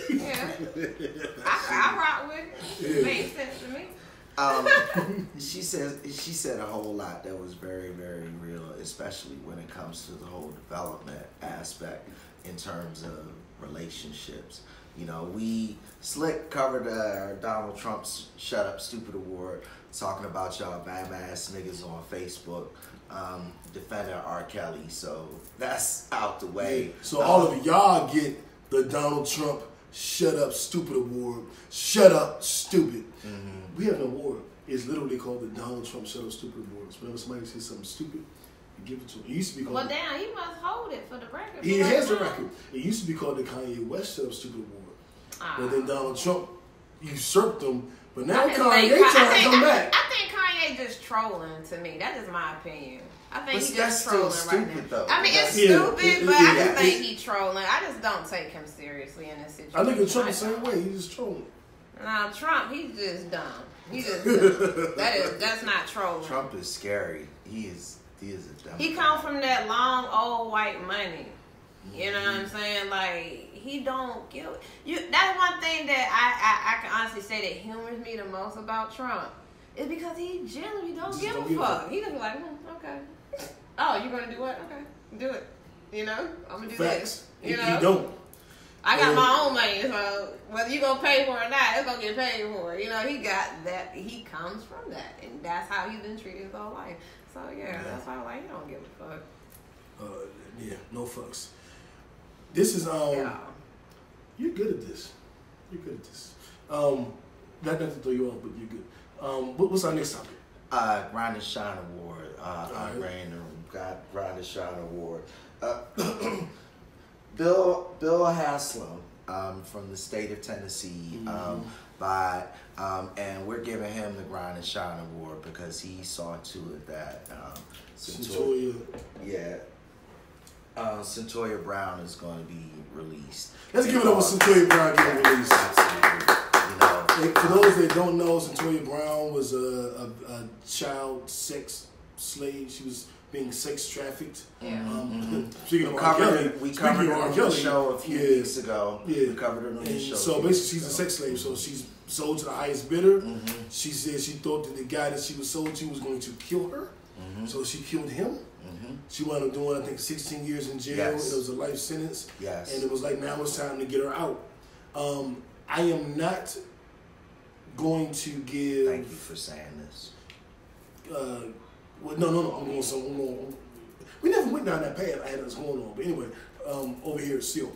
I rock with it. It makes sense to me. She said a whole lot that was very, very real, especially when it comes to the whole development aspect in terms of relationships. Slick covered Donald Trump's Shut Up Stupid Award, talking about y'all badass niggas on Facebook, defending R. Kelly. So that's out the way. So all of y'all get the Donald Trump Shut Up Stupid Award. Shut Up Stupid. Mm-hmm. We have an award. It's literally called the Donald Trump Shut Up Stupid Award. So whenever somebody says something stupid, you give it to him. It used to be called... Well, damn, he must hold it for the record. He has the record. It used to be called the Kanye West Shut Up Stupid Award. But then Donald Trump usurped them. But now Kanye trying to come back. I think Kanye just trolling to me. That is my opinion. I think he's just trolling right now. Though. I mean, it's stupid, but I just think he's trolling. I just don't take him seriously in this situation. I think of Trump the same way. He's just trolling. No, Trump, he's just dumb. He's just dumb. That's not trolling. Trump is scary. He is is a Democrat. He come from that long old white money. You know what I'm saying? Like, he don't give you. That's one thing that I can honestly say that humors me the most about Trump is because he generally don't give a fuck. He just be like, okay. Oh, you gonna do what? Okay, do it. You know, I'm gonna do Facts. this. You know, you don't. I got my own money, so whether you gonna pay for it or not, it's gonna get paid for. You know, he got that. He comes from that, and that's how he's been treated his whole life. So yeah, that's why I'm like, he don't give a fuck. Yeah, no fucks. This is Yeah. You're good at this. You're good at this. Not to throw you off, but you're good. What's our next topic? Grind and Shine Award. Got Grind and Shine Award. Bill Haslam from the state of Tennessee, and we're giving him the Grind and Shine Award because he saw to it that Cyntoia. Cyntoia Brown is going to be released. Let's give it up for Cyntoia Brown getting released. Absolutely. You know, For those that don't know, Cyntoia Brown was a child sex slave. She was being sex trafficked. Speaking of R. Kelly, we covered her on the show a few weeks ago. Yeah. We covered her on the show. So basically, she's a sex slave. So she's sold to the highest bidder. She said she thought that the guy that she was sold to was going to kill her. So she killed him. She wound up doing, I think, 16 years in jail. It was a life sentence. And it was like, now it's time to get her out. I am not going to give... Thank you for saying this. Well, no. I'm going somewhere. We never went down that path. I had us going on. But anyway, over here still.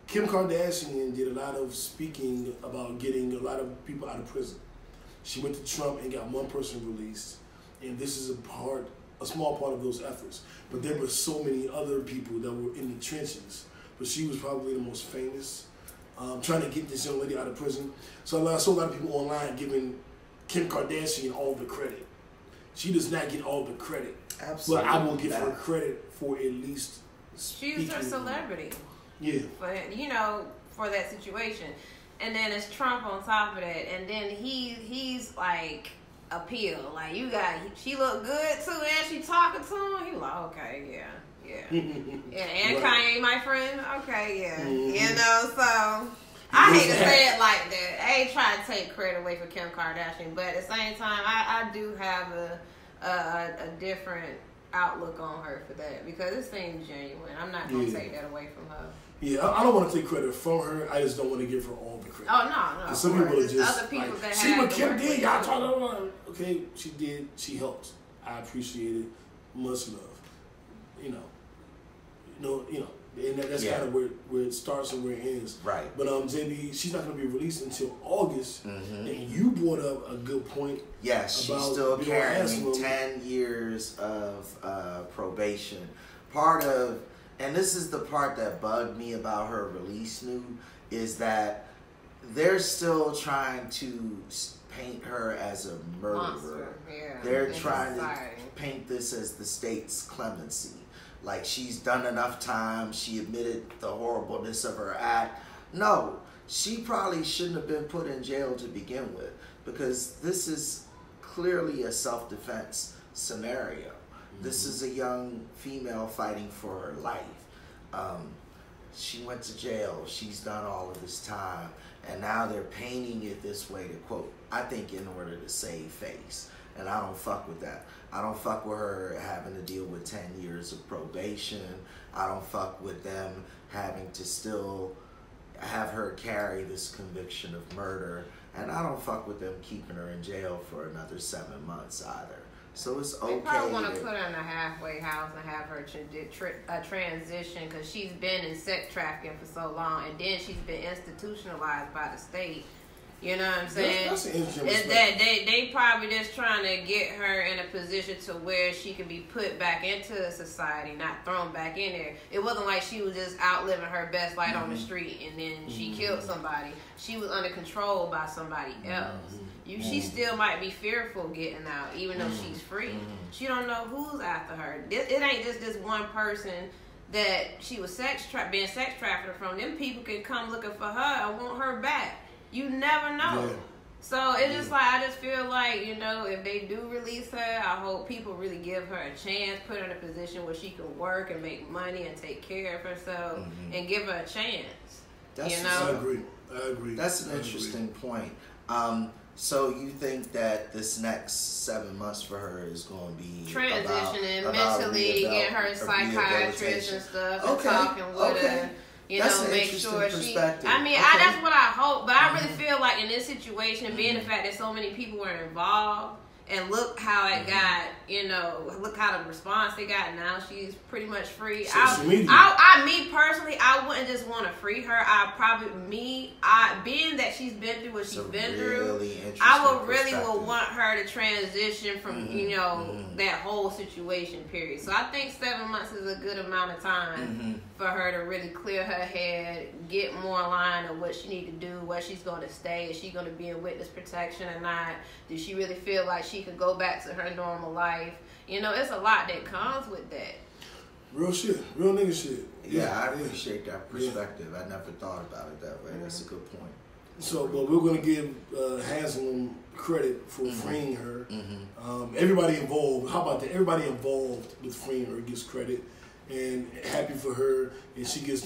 Kim Kardashian did a lot of speaking about getting a lot of people out of prison. She went to Trump and got one person released. And this is a small part of those efforts. But there were so many other people that were in the trenches. But she was probably the most famous, trying to get this young lady out of prison. So I saw a lot of people online giving Kim Kardashian all the credit. She does not get all the credit. Absolutely. But I will give her credit for at least speaking. She's her celebrity. Yeah. For that situation. And then it's Trump on top of that. And then he's like appeal. Like she look good too and she talking to him. He like, okay, yeah. And Kanye, my friend, okay, yeah. You know, so I hate to say it like that. I ain't trying to take credit away from Kim Kardashian, but at the same time, I do have a different outlook on her for that because it seems genuine. I'm not gonna take that away from her. Yeah, I don't want to take credit from her. I just don't want to give her all the credit. Oh no. Some people are just other people like, that see what Kim did. Y'all talking about. Okay, she did. She helped. I appreciate it. Much love. You know, and that's kind of where it starts and where it ends. Right. But JB, she's not going to be released until August. And you brought up a good point. Yes, she's still carrying 10 years of probation. And this is the part that bugged me about her release news, is that they're still trying to paint her as a murderer. Monster. Yeah. They're trying to paint this as the state's clemency. Like she's done enough time, she admitted the horribleness of her act. No, she probably shouldn't have been put in jail to begin with, because this is clearly a self-defense scenario. This is a young female fighting for her life. She went to jail. She's done all of this time. And now they're painting it this way to quote, I think in order to save face. And I don't fuck with that. I don't fuck with her having to deal with 10 years of probation. I don't fuck with them having to still have her carry this conviction of murder. And I don't fuck with them keeping her in jail for another 7 months either. So it's okay. They probably want to put her in a halfway house and have her transition, because she's been in sex trafficking for so long, and then she's been institutionalized by the state. You know what I'm saying? That's an interesting Is that they probably just trying to get her in a position to where she can be put back into society, not thrown back in there. It wasn't like she was just out living her best life on the street and then she killed somebody. She was under control by somebody else. She still might be fearful getting out, even though she's free. She don't know who's after her. It ain't just this one person that she was being sex trafficked from. Them people can come looking for her and want her back. You never know. So it's just like, I just feel like, you know, if they do release her, I hope people really give her a chance, put her in a position where she can work and make money and take care of herself and give her a chance. You know? I agree. That's an interesting point. So you think that this next 7 months for her is going to be transitioning mentally, getting her psychiatrist and stuff, and talking with her. You know, make sure she. I mean, that's what I hope. But I really feel like in this situation, being the fact that so many people were involved, and look how it got, you know, look how the response they got. Now she's pretty much free. Me personally, I wouldn't just want to free her. Being that she's been through what she's been through, I would want her to transition from, you know, that whole situation, period. So I think 7 months is a good amount of time for her to really clear her head, get more in line of what she need to do, where she's going to stay. Is she going to be in witness protection or not? Does she really feel like she could go back to her normal life? You know, it's a lot that comes with that. Real shit. Real nigga shit. Yeah, I appreciate that perspective. I never thought about it that way. That's a good point. So, but we're going to give Haslam credit for freeing her. Everybody involved, how about that? Everybody involved with freeing her gets credit. And happy for her, and she gets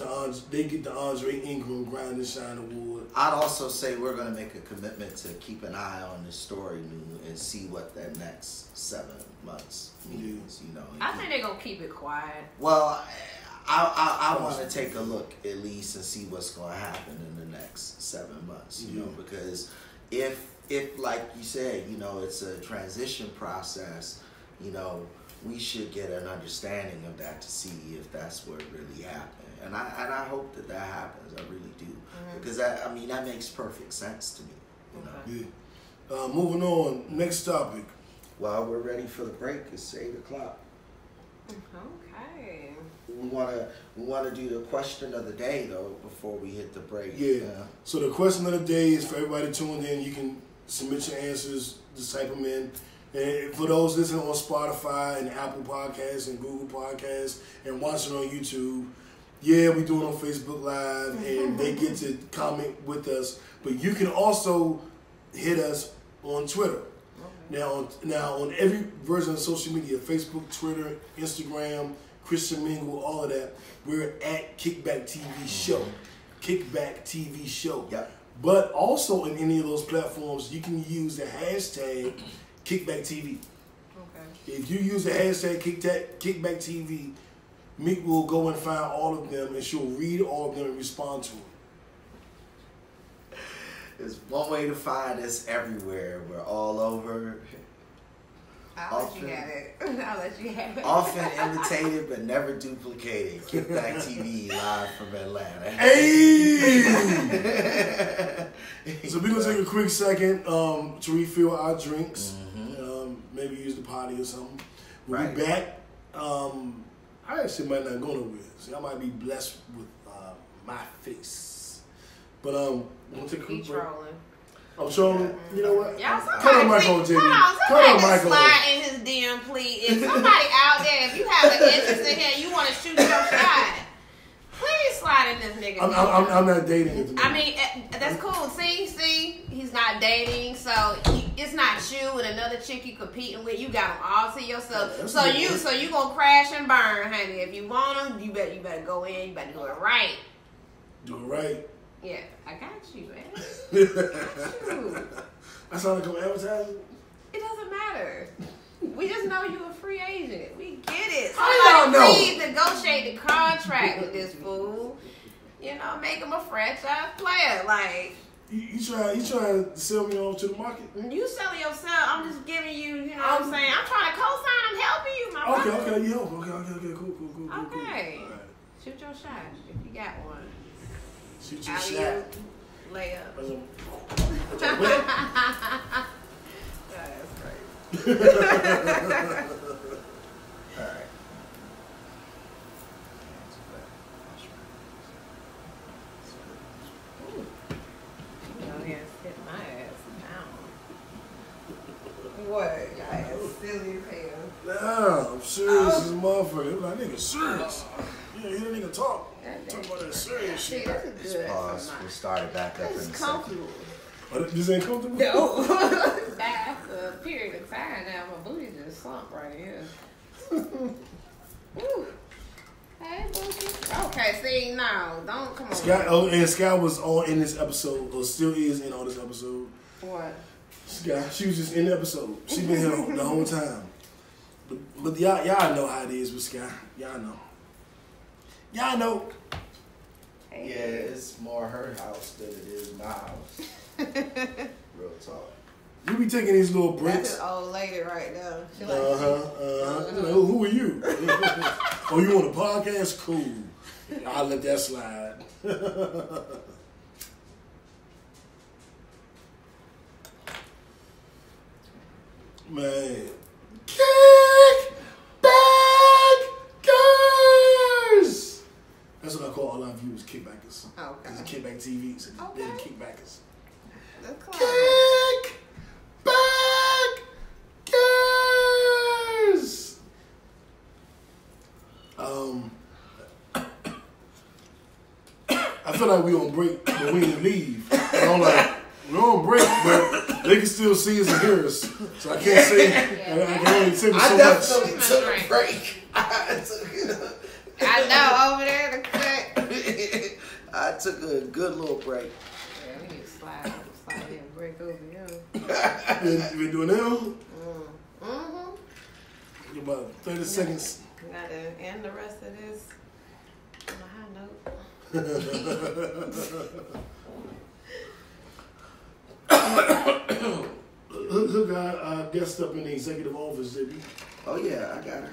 they get the Andre Ingram Grind and Shine Award. I'd also say we're going to make a commitment to keep an eye on this story and see what that next 7 months means. You know, I think they're gonna keep it quiet. Well, I want to take a look at least and see what's going to happen in the next 7 months. You know, because if like you said, you know, it's a transition process. You know, we should get an understanding of that to see if that's what really happened. And I hope that happens. I really do. Because that makes perfect sense to me. You know? Moving on, next topic. Well, we're ready for the break. It's 8 o'clock. Okay. We wanna do the question of the day though before we hit the break. Yeah. So the question of the day is for everybody tuned in. You can submit your answers. Just type them in. And for those listening on Spotify and Apple Podcasts and Google Podcasts and watching on YouTube, we do it on Facebook Live and they get to comment with us. But you can also hit us on Twitter. Now on every version of social media, Facebook, Twitter, Instagram, Christian Mingle, all of that, we're at Kickback TV Show. Kickback TV Show. Yep. But also in any of those platforms, you can use the hashtag Kickback TV. Okay. If you use the hashtag Kickback TV, Meek will go and find all of them and she'll read all of them and respond to them. There's one way to find us everywhere. We're all over. I'll let you have it. Often imitated but never duplicated. Kickback TV live from Atlanta. Hey! So we're going to take a quick second to refill our drinks. Maybe use the potty or something. We'll be back. I actually might not go nowhere. See, I might be blessed with my face. But we'll take a quick break. I'm trolling. You know what? Cut on Michael, JB. Cut on Michael. Slide in his DM, please. If somebody out there, if you have an interest in him, you want to shoot your shot, please slide in this nigga. I'm not dating him. I mean, that's cool. See, he's not dating, so it's not you and another chick you competing with. You got them all to yourself. So you gonna crash and burn, honey. If you want them, you better go in. You better do it right. Do it right. Yeah, I got you, man. I got you. I sound like I'm advertising. It doesn't matter. We just know you a free agent. We get it. How y'all know? Please negotiate the contract with this fool. You know, make him a franchise player. Like you trying to sell me off to the market? You selling yourself. I'm just giving you. You know what I'm saying? I'm trying to co-sign. I'm helping you, my brother. Okay, you help. Okay, cool. Okay. Cool. Right. Shoot your shot if you got one. Shoot your shot. Lay up. That's great. All right. Go here and sit my ass down. What? Your ass silly as hell. Nah, I'm serious as a motherfucker. I'm like, nigga, serious. You hear that nigga talk. Talk about that serious shit. Just pause. We'll start it back up in a second. Oh, this ain't comfortable? No. After a period of time now, my booty just slumped right here. Woo. Hey, Bookie. Okay, see, no, don't come on. Sky, oh, and Sky was on in this episode, or still is in on this episode. What? Sky, she was just in the episode. She been here the whole time. But y'all know how it is with Sky. Y'all know. Y'all know. Yeah, it's more her house than it is my house. Real talk. You be taking these little breaks. That's an old lady right now. She like, Who are you? Oh, you on a podcast? Cool. I'll let that slide. Man. Kick back girls. That's what I call all our viewers, kickbackers. Okay. It's a kickback TV, so they're the Okay. kickbackers. That's clever. Kick back girls. I feel like we on break, but we didn't leave. I'm like, we're on break, but they can still see us and hear us. So I can't say, I can only say so I much. definitely took a break. I know, over there, the cut. I took a good little break. Yeah, we need to slide and break over here. You been doing that? Mm-hmm. About 30 seconds. We gotta end the rest of this on a high note. Who got guest up in the executive office, did you? Oh yeah, I got her.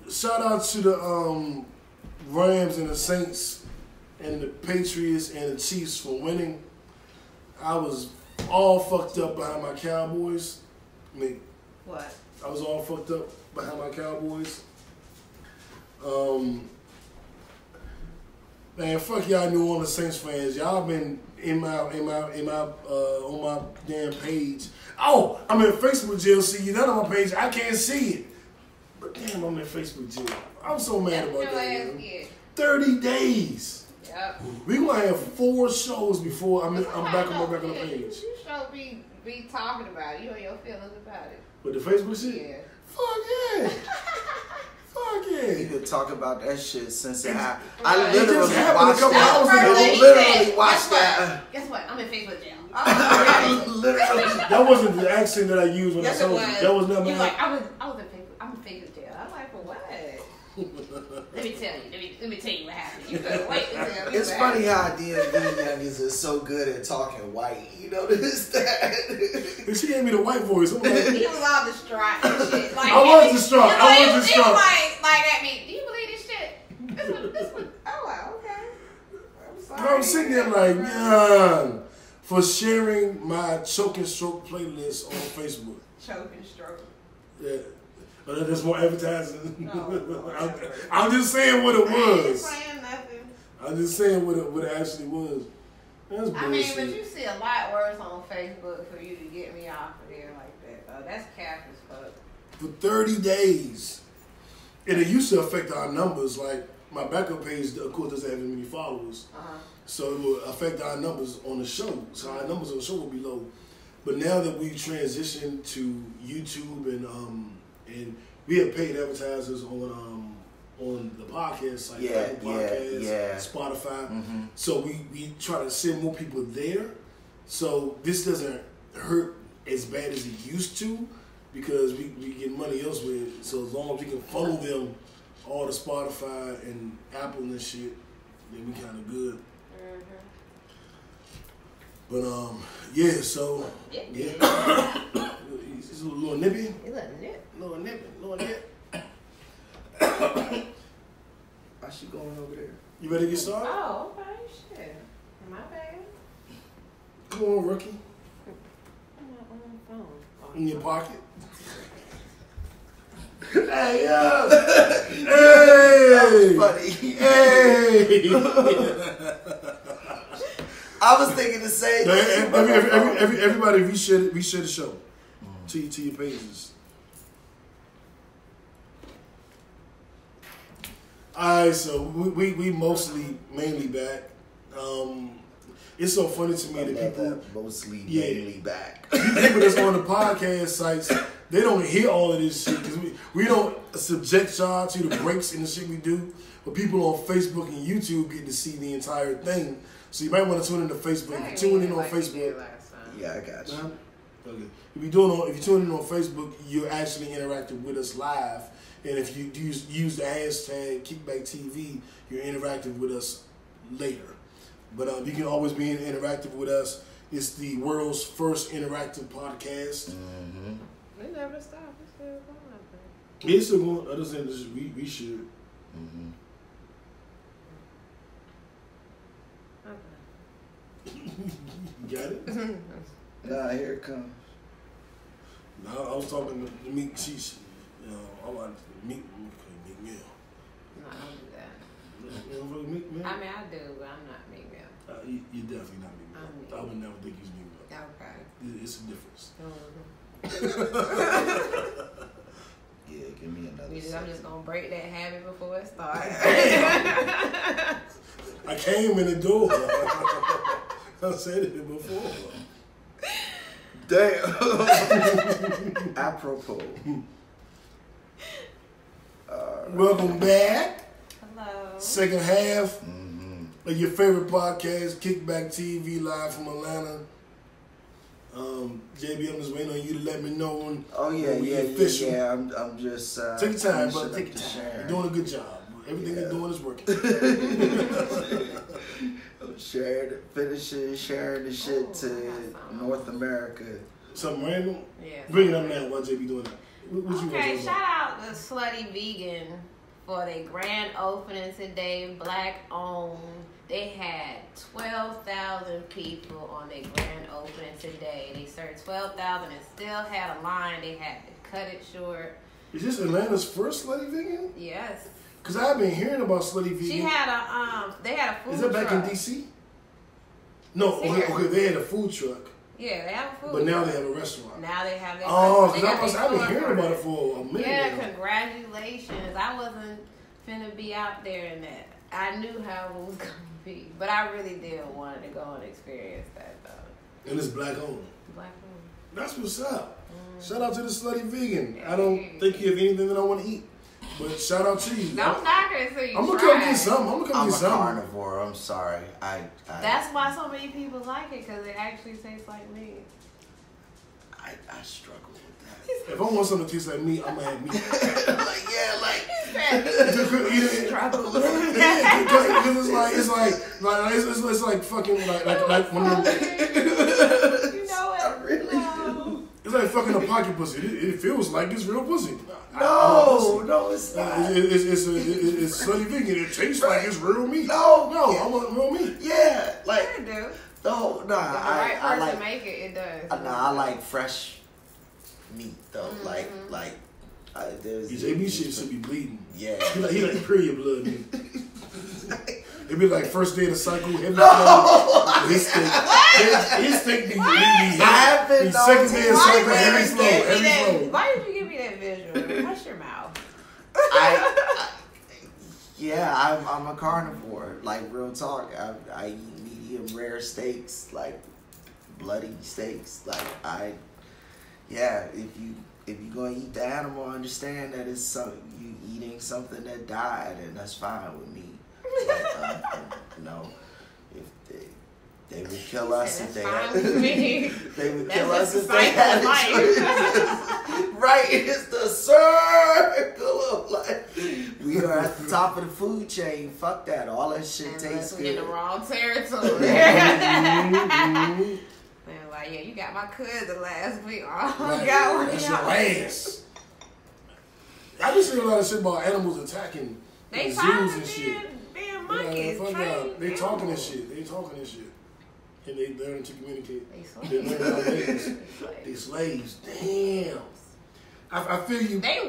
Shout out to the Rams and the Saints and the Patriots and the Chiefs for winning. I was all fucked up behind my Cowboys. What? I was all fucked up behind my Cowboys. Man, fuck y'all New Orleans Saints fans. Y'all been on my damn page. Oh, I'm in Facebook jail. See, you're not on my page. I can't see it. But damn, I'm in Facebook jail. I'm so mad about that. Man. 30 days. Yep. We gonna have 4 shows before I'm back on the page. You should be talking about it. You know your feelings about it. With the Facebook shit? Yeah. Fuck yeah. Fuck yeah. You could talk about that shit since it happened. Right. I literally It just happened watched a couple hours that. ago. I literally watched that. Guess what? I'm in Facebook jail. Literally. That wasn't the accent that I used when Yes, I it told was. you. That was not You're my like, I'm in Facebook jail. I'm like, for what? Let me tell you what happened. You better wait to tell me It's what funny happened. how DMV youngins are so good at talking white. You notice that? And she gave me the white voice. I'm like, He was all distraught and shit. Like, I was distraught. I was He distraught. was like at me, do you believe this shit? This one. Oh, well, okay. I'm sorry. I'm sitting there like, yeah, for sharing my choke and stroke playlist on Facebook. Choke and stroke. Yeah. But there's more advertising. No, I'm just saying what it I ain't was. saying nothing. I'm just saying what it actually was. That's bullshit. I mean, but you see a lot worse on Facebook for you to get me off of there like that. Oh, that's cap as fuck. For 30 days. And it used to affect our numbers. Like, my backup page, of course, doesn't have as many followers. Uh-huh. So it will affect our numbers on the show. So our numbers on the show will be low. But now that we've transitioned to YouTube and we have paid advertisers on the podcast, like Apple Podcasts, Spotify. Mm-hmm. So we try to send more people there. So this doesn't hurt as bad as it used to because we get money elsewhere. So as long as we can funnel them all to Spotify and Apple and shit, then we kind of good. But yeah, so yeah, it's a little nippy. It's a nip. Little nip. Why she going over there? You ready to get started? Oh, okay, shit. My bad. Come on, rookie. I'm on the phone. In your pocket. Hey, yo! Hey! Funny. Hey! I was thinking the same thing. Everybody, we share the show to your pages. Alright, so we mainly back. It's so funny to me that people mainly back. People that's on the podcast sites, they don't hear all of this shit because we don't subject y'all to the breaks and the shit we do. But people on Facebook and YouTube get to see the entire thing. So you might want to tune into Facebook. If you tune in on Facebook, yeah, I got you. Okay. If you tune in on Facebook, you're actually interacting with us live. And if you use the hashtag KickbackTV, you're interactive with us later. But you can always be interactive with us. It's the world's first interactive podcast. Mm-hmm. We never stop. It's still going up there. It's still going. I just think we should. Mm-hmm. You got it? Nah, here it comes. No, I was talking to Meek. She's, I like Meek Mill. No, I don't do that. You know what Meek Mill? I mean, I do, but I'm not Meek Mill. You're definitely not Meek Mill. I would never think he's Meek Mill. Okay. It's a difference. Yeah, give me another. I'm just gonna break that habit before it starts. I came in the door. I said it before. Damn. Apropos. Welcome back. Hello. Second half of your favorite podcast, Kickback TV, live from Atlanta. JB, I'm just waiting on you to let me know when. Oh yeah. I'm just. Take your time, brother. Take your time. Sharing. You're doing a good job. Everything you're doing is working. I'm sharing the shit to North America. Something random? Yeah. Bring it up now while JB doing that. What you Okay, want shout out to Slutty Vegan for their grand opening today, black owned. They had 12,000 people on their grand opening today. They served 12,000 and still had a line. They had to cut it short. Is this Atlanta's first Slutty Vegan? Yes. Because I've been hearing about Slutty Vegan. She had they had a food truck. Is that back in D.C.? No, okay, they had a food truck. Yeah, they have a food But now truck. they have a restaurant. Now they have their because I've been hearing about it for a minute Yeah, now. congratulations. I wasn't finna be out there in that. I knew how it was going to be. But I really did want to go and experience that, though. And it's black owned. Black owned. That's what's up. Shout out to the Slutty Vegan. I don't think you have anything that I want to eat. But shout out to you. Don't knock it until you I'm try. gonna come get some. I'm a carnivore. I'm sorry. I That's why so many people like it, because it actually tastes like meat. I struggle with that. If I want something to taste like meat, I'm gonna have meat. Struggle. Because it's like fucking like when you know what? it's like fucking a pocket pussy. It feels like it's real pussy. No, it's not. It's Slutty Vegan. It tastes like it's real meat. No, I want real meat. Yeah, like I do. no, If the right I person like. make it does. I like fresh meat though. There's JB shit should be bleeding. Yeah. He like period blood meat. It'd be like first day of the cycle, heavy No! flow. His steak be heavy. Second day of cycle, heavy flow. Why did you give me that visual? Hush your mouth. I'm a carnivore. Like real talk, I eat medium rare steaks, like bloody steaks. If you gonna eat the animal, understand that it's you eating something that died, and that's fine with me. If they would kill us if they had. They would kill us if they had a choice. Right, it's the circle of life. We are at the top of the food chain. Fuck that. All that shit tastes good. In the wrong territory. Man, like, yeah, you got my cousin last week. Oh, Right. God, what That's y'all your ass. I just heard a lot of shit about animals attacking They zoos tired and of shit. being monkeys. Fuck trained out. They talking animals. this shit. And they learn to communicate. They They learn how to slaves. They slaves. Damn. I feel you. They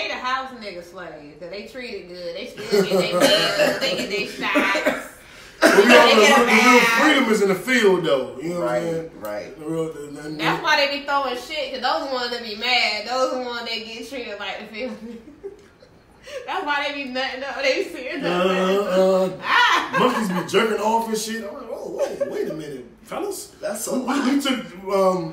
the house nigga slaves, because they treated good. They still get their meals, they get their shots. The real freedom is in the field, though. You know what I'm saying? Right. That's why they be throwing shit, because those ones that be mad, those ones that get treated like the field. That's why they be nutting up. They be seeing nothing. Monkeys be jerking off and shit. I'm like, oh, wait a minute, fellas. That's so we took our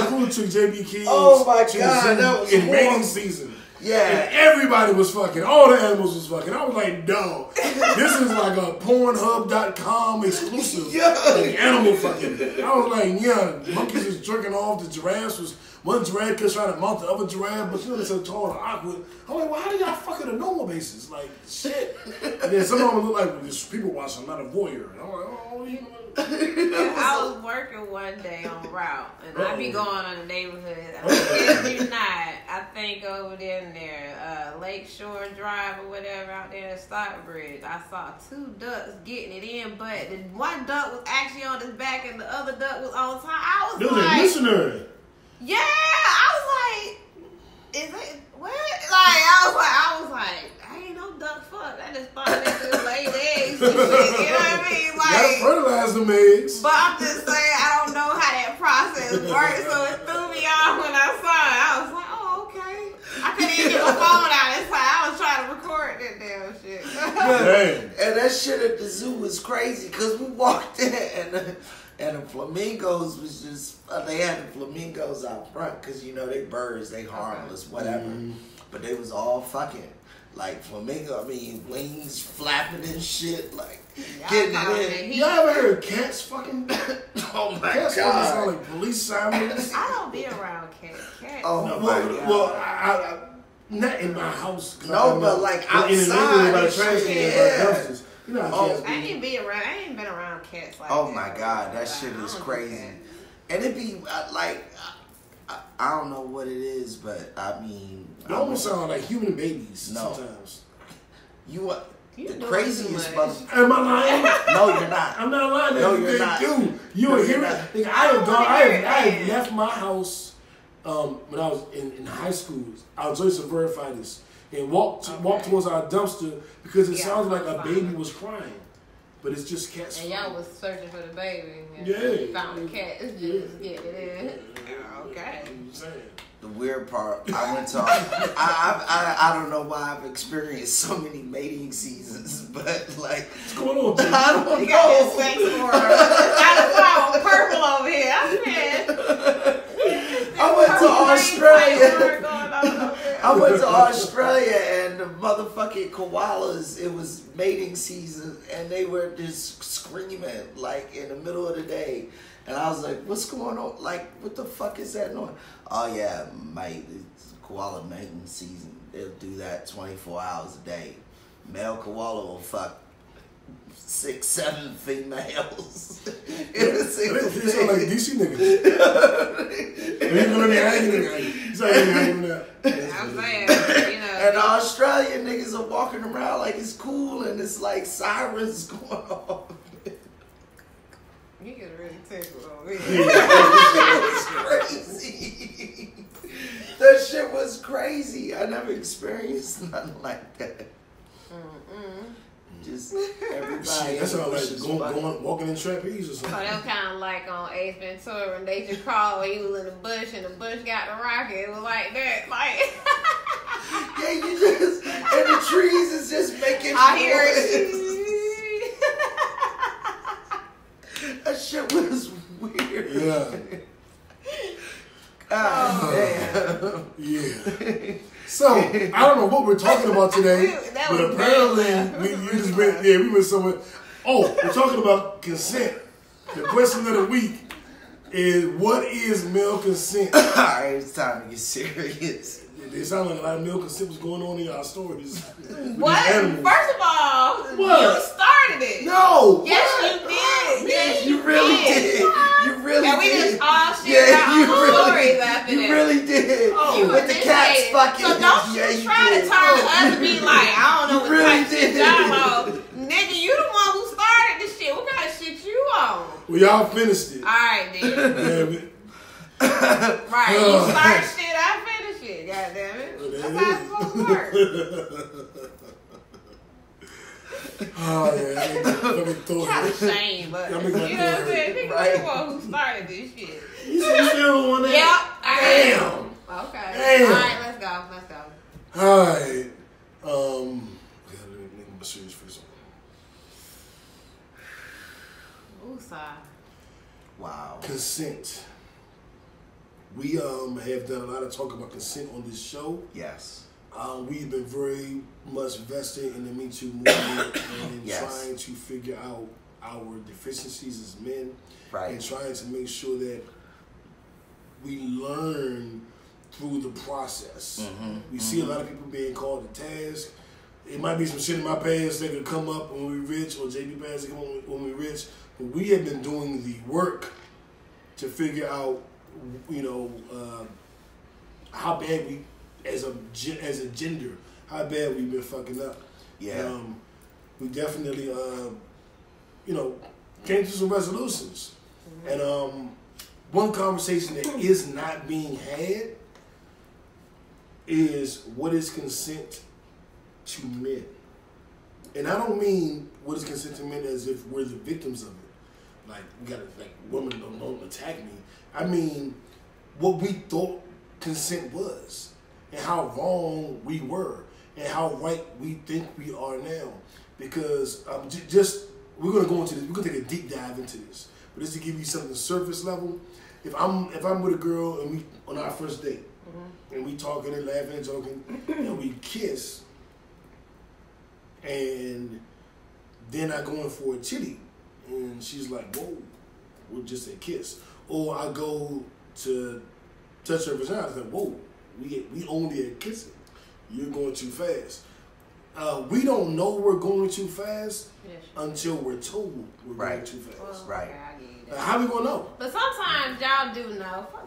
crew took JB Kids. Oh my to God, the that was in mating season. Yeah. And everybody was fucking. All the animals was fucking. I was like, dog, this is like a Pornhub.com exclusive. Yeah. Like animal fucking. I was like, yeah, monkeys was jerking off. The giraffes was, one giraffe kept trying to mount the other giraffe, but you know, they're so tall and awkward. I'm like, well, how do y'all fuck at a normal basis? Like, shit. And then some of them look like just people watching, not a voyeur. And I'm like, oh, you know. I was working one day on route, and I be going in the neighborhood. If you not, I think over there in there, Lakeshore Drive or whatever out there in Stockbridge, I saw 2 ducks getting it in, but the one duck was actually on his back and the other duck was on top. I was like, a missionary. Yeah, I was like, is it what? Like I was like, I ain't no duck fuck. I just thought they just laid eggs and shit. You know what I mean? Like, gotta fertilize them eggs. But I'm just saying, I don't know how that process works, so it threw me off when I saw it. I was like, oh, okay. I couldn't even get my phone out this time. I was trying to record that damn shit. And that shit at the zoo was crazy because we walked in and the flamingos was just, they had the flamingos out front because, you know, they birds, they harmless, whatever. Mm-hmm. But they was all fucking, like, flamingo, I mean, wings flapping and shit, like, getting it in. Y'all ever heard cats fucking? Oh my cats God. Cats sound like police sirens. I don't be around cats. Oh no, my God. Well, I not in my house. No, but like outside. In the neighborhood by the trash can, by dumpsters. You know how cats be. I ain't been around cats like that. Oh my God, that shit is crazy. And it be like, I don't know what it is, but I mean. They almost sound like human babies sometimes. You the craziest mother. Am I lying? No, you're not. I'm not lying. No, you're not. Dude, you were hearing. I have left my house when I was in high school. I'll just verify this. And walked towards our dumpster because it sounds like a baby was crying. But it's just cats. And y'all was searching for the baby. Yeah. Found the cat. It's just getting it in. Okay. The weird part, I went to, I don't know why I've experienced so many mating seasons, but like, what's going on, dude? I don't know. You got this sex order. That's why I'm purple over here. I went to Australia. I went to Australia and the motherfucking koalas, it was mating season and they were just screaming like in the middle of the day. And I was like, what's going on? Like, what the fuck is that noise? Oh yeah, mate, it's koala mating season. They'll do that 24 hours a day. Male koala will fuck 6, 7 females in a single day. They sound like DC niggas. They gonna be hanging. He's like hanging now. I'm saying, you know. And the Australian niggas are walking around like it's cool and it's like sirens going off. You get really tickled over That here. shit was crazy. That shit was crazy. I never experienced nothing like that. Just everybody. Shit, that sounds like walking in trapeze or something. So they were kind of like on Ace Ventura and they just crawled when he was in the bush and the bush got the rocket. It was like that. Like. Yeah, you just, and the trees is just making I hear it. That shit was weird. Yeah. God damn. Yeah. So, I don't know what we're talking about today, but apparently we went somewhere. Oh, we're talking about consent. The question of the week is, what is male consent? All right, it's time to get serious. It sounds like a lot of male consent was going on in our stories. What? First of all, what? You started it. No. Yes, what? you did. Yes, You really did. You really and we did. just all shared our own stories after you that. You really did. Oh, with the cats fucking. So don't you try to turn to us and be like, I don't know what really type shit y'all on. Nigga, you the one who started this shit. What kind of shit you on? Well, y'all finished it. All right, then. Right, you start shit, I finish it. God damn it. That's how it's supposed to work. Oh, yeah. Let me throw Kind it. of shame, but you know what I'm saying? Nigga, Right. you the one who started this shit. You still want that? Yep. Damn. Okay. Damn. All right, let's go. All right. Let me make my serious face on. Woosah. Wow. Consent. We have done a lot of talk about consent on this show. Yes. We've been very much vested in the Me Too movement and Yes. trying to figure out our deficiencies as men, Right. and trying to make sure that we learn through the process. We see a lot of people being called to task. It might be some shit in my past that could come up when we rich, or JB past that come up when we rich, but we have been doing the work to figure out, you know, how bad we, as a gender, how bad we've been fucking up. Yeah. We definitely, you know, came to some resolutions. And one conversation that is not being had is what is consent to men. And I don't mean what is consent to men as if we're the victims of it. Like, we gotta, like, women don't attack me. I mean, what we thought consent was, and how wrong we were, and how right we think we are now. Because we're gonna go into this. We're gonna take a deep dive into this. But just to give you something surface level, if I'm with a girl and we on our first date, and we talking and laughing and joking, and we kiss, and then I go in for a chitty, and she's like, "Whoa, we'll just say kiss," or I go to touch her vagina, I was like, "Whoa, we only at kissing. You're going too fast." We don't know we're going too fast until we're told we're going too fast. Well, Right. okay, I get it. How we gonna know? But sometimes y'all do know. Fuck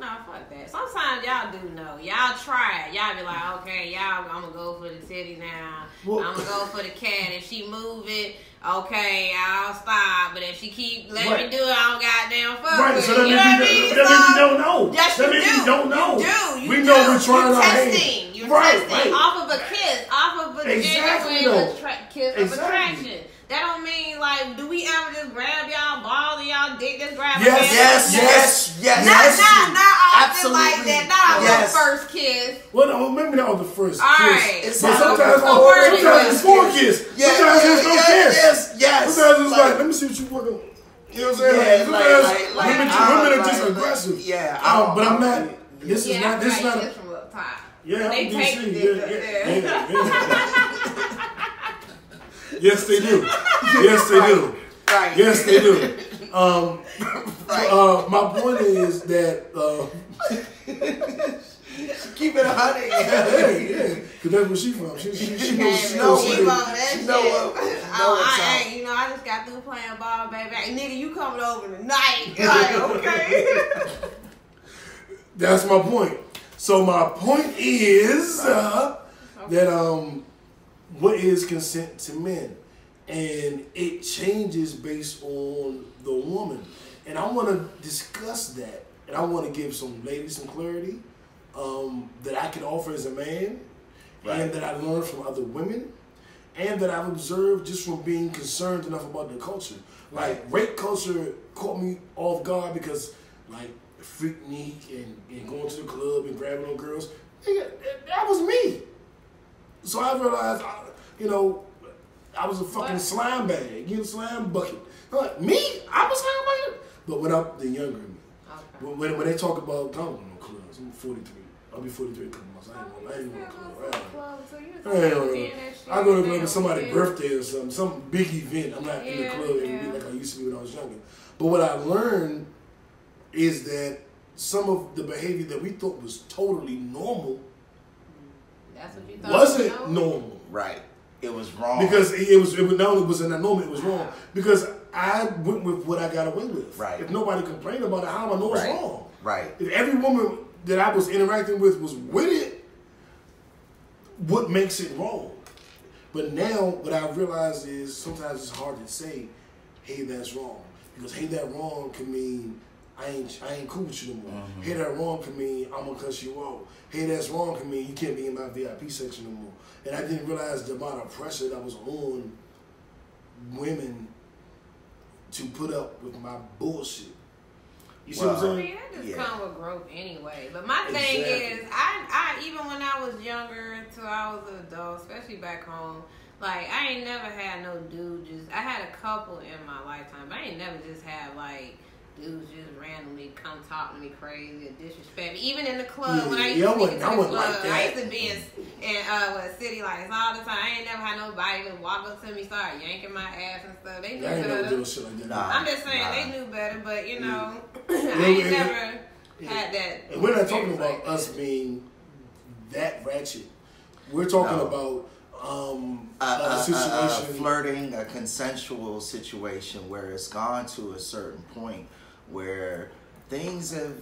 that. Sometimes y'all do know. Y'all try it. Y'all be like, okay, y'all, I'm gonna go for the titty now. Well, I'm gonna go for the cat. If she move it, okay, I'll stop. But if she keep letting me do it, I don't goddamn fuck Right, with so it. that You know what I mean? means we don't know. Yes, That you means do. we don't know. You do. We know we're trying You're our hand. testing. You're Right, testing right. off of a kiss, off of a Exactly, genuine though. kiss of Exactly. attraction. That don't mean, like, do we ever just grab y'all balls and y'all dick just grab a Yes, hand? Yes. Not often Absolutely. like that. Not on Yes. the first kiss. Well, no, maybe not on the first All kiss. right. It's But not sometimes, the word sometimes it's for a kiss. kiss. Yeah, Sometimes there's no kiss. Yes. Sometimes it's like, let me see what you want to. You know what I'm saying? Yeah, Sometimes women are just aggressive. Yeah. But I'm not. This is not. This is not. Kiss from up top. Yeah, They I'm take DC. it. Yeah. Yes, they do. Yes, they do. Right. Yes, they do. Right. My point is that. Keep it 100. Yeah, because that's where she from. She knows. She knows. Keep on that shit. what's up. You know, I just got through playing ball, baby. Hey, nigga, you coming over tonight? Like, okay. That's my point. So my point is that what is consent to men, and it changes based on the woman, and I want to discuss that, and I want to give some ladies some clarity that I can offer as a man, and that I learned from other women, and that I've observed just from being concerned enough about the culture. Like rape culture caught me off guard because like freaknik and going to the club and grabbing on girls, nigga, that was me. So I realized, I was a fucking slime bag, slime bucket. I'm like, me? I'm a slime bucket? But without the younger me. Okay. When they talk about, I don't know clubs, I'm 43. I'll be 43 in a couple months. I ain't going to club. I go to club for somebody's birthday or something, some big event. I'm not in the club every week like I used to be when I was younger. But what I learned is that some of the behavior that we thought was totally normal wasn't normal. Right. It was wrong. Because it was not only was it not normal, it was wrong. Because I went with what I got away with. Right. If nobody complained about it, how am I know it's wrong? Right. If every woman that I was interacting with was with it, what makes it wrong? But now what I realize is sometimes it's hard to say, hey, that's wrong. Because hey, that wrong can mean I ain't cool with you no more. Mm-hmm. Hey, that wrong can mean I'm gonna cuss you out. Hey, that's wrong can mean you can't be in my VIP section no more. And I didn't realize the amount of pressure that was on women to put up with my bullshit. You see what I'm saying? I mean, that just come with growth anyway. But my thing is, I even when I was younger, until I was an adult, especially back home, like, I ain't never had no dude just, I had a couple in my lifetime, but I ain't never just had, like, dudes just randomly come talk to me crazy or disrespect me. Even in the club, when I used to sneak into the club, like I used to be in city lights all the time. I ain't never had nobody just walk up to me, start yanking my ass and stuff. They knew better. Shit like that. I'm just saying, they knew better, but, you know, I ain't never had that. And we're not talking about us being that ratchet. We're talking about a situation. Flirting, a consensual situation where it's gone to a certain point where things have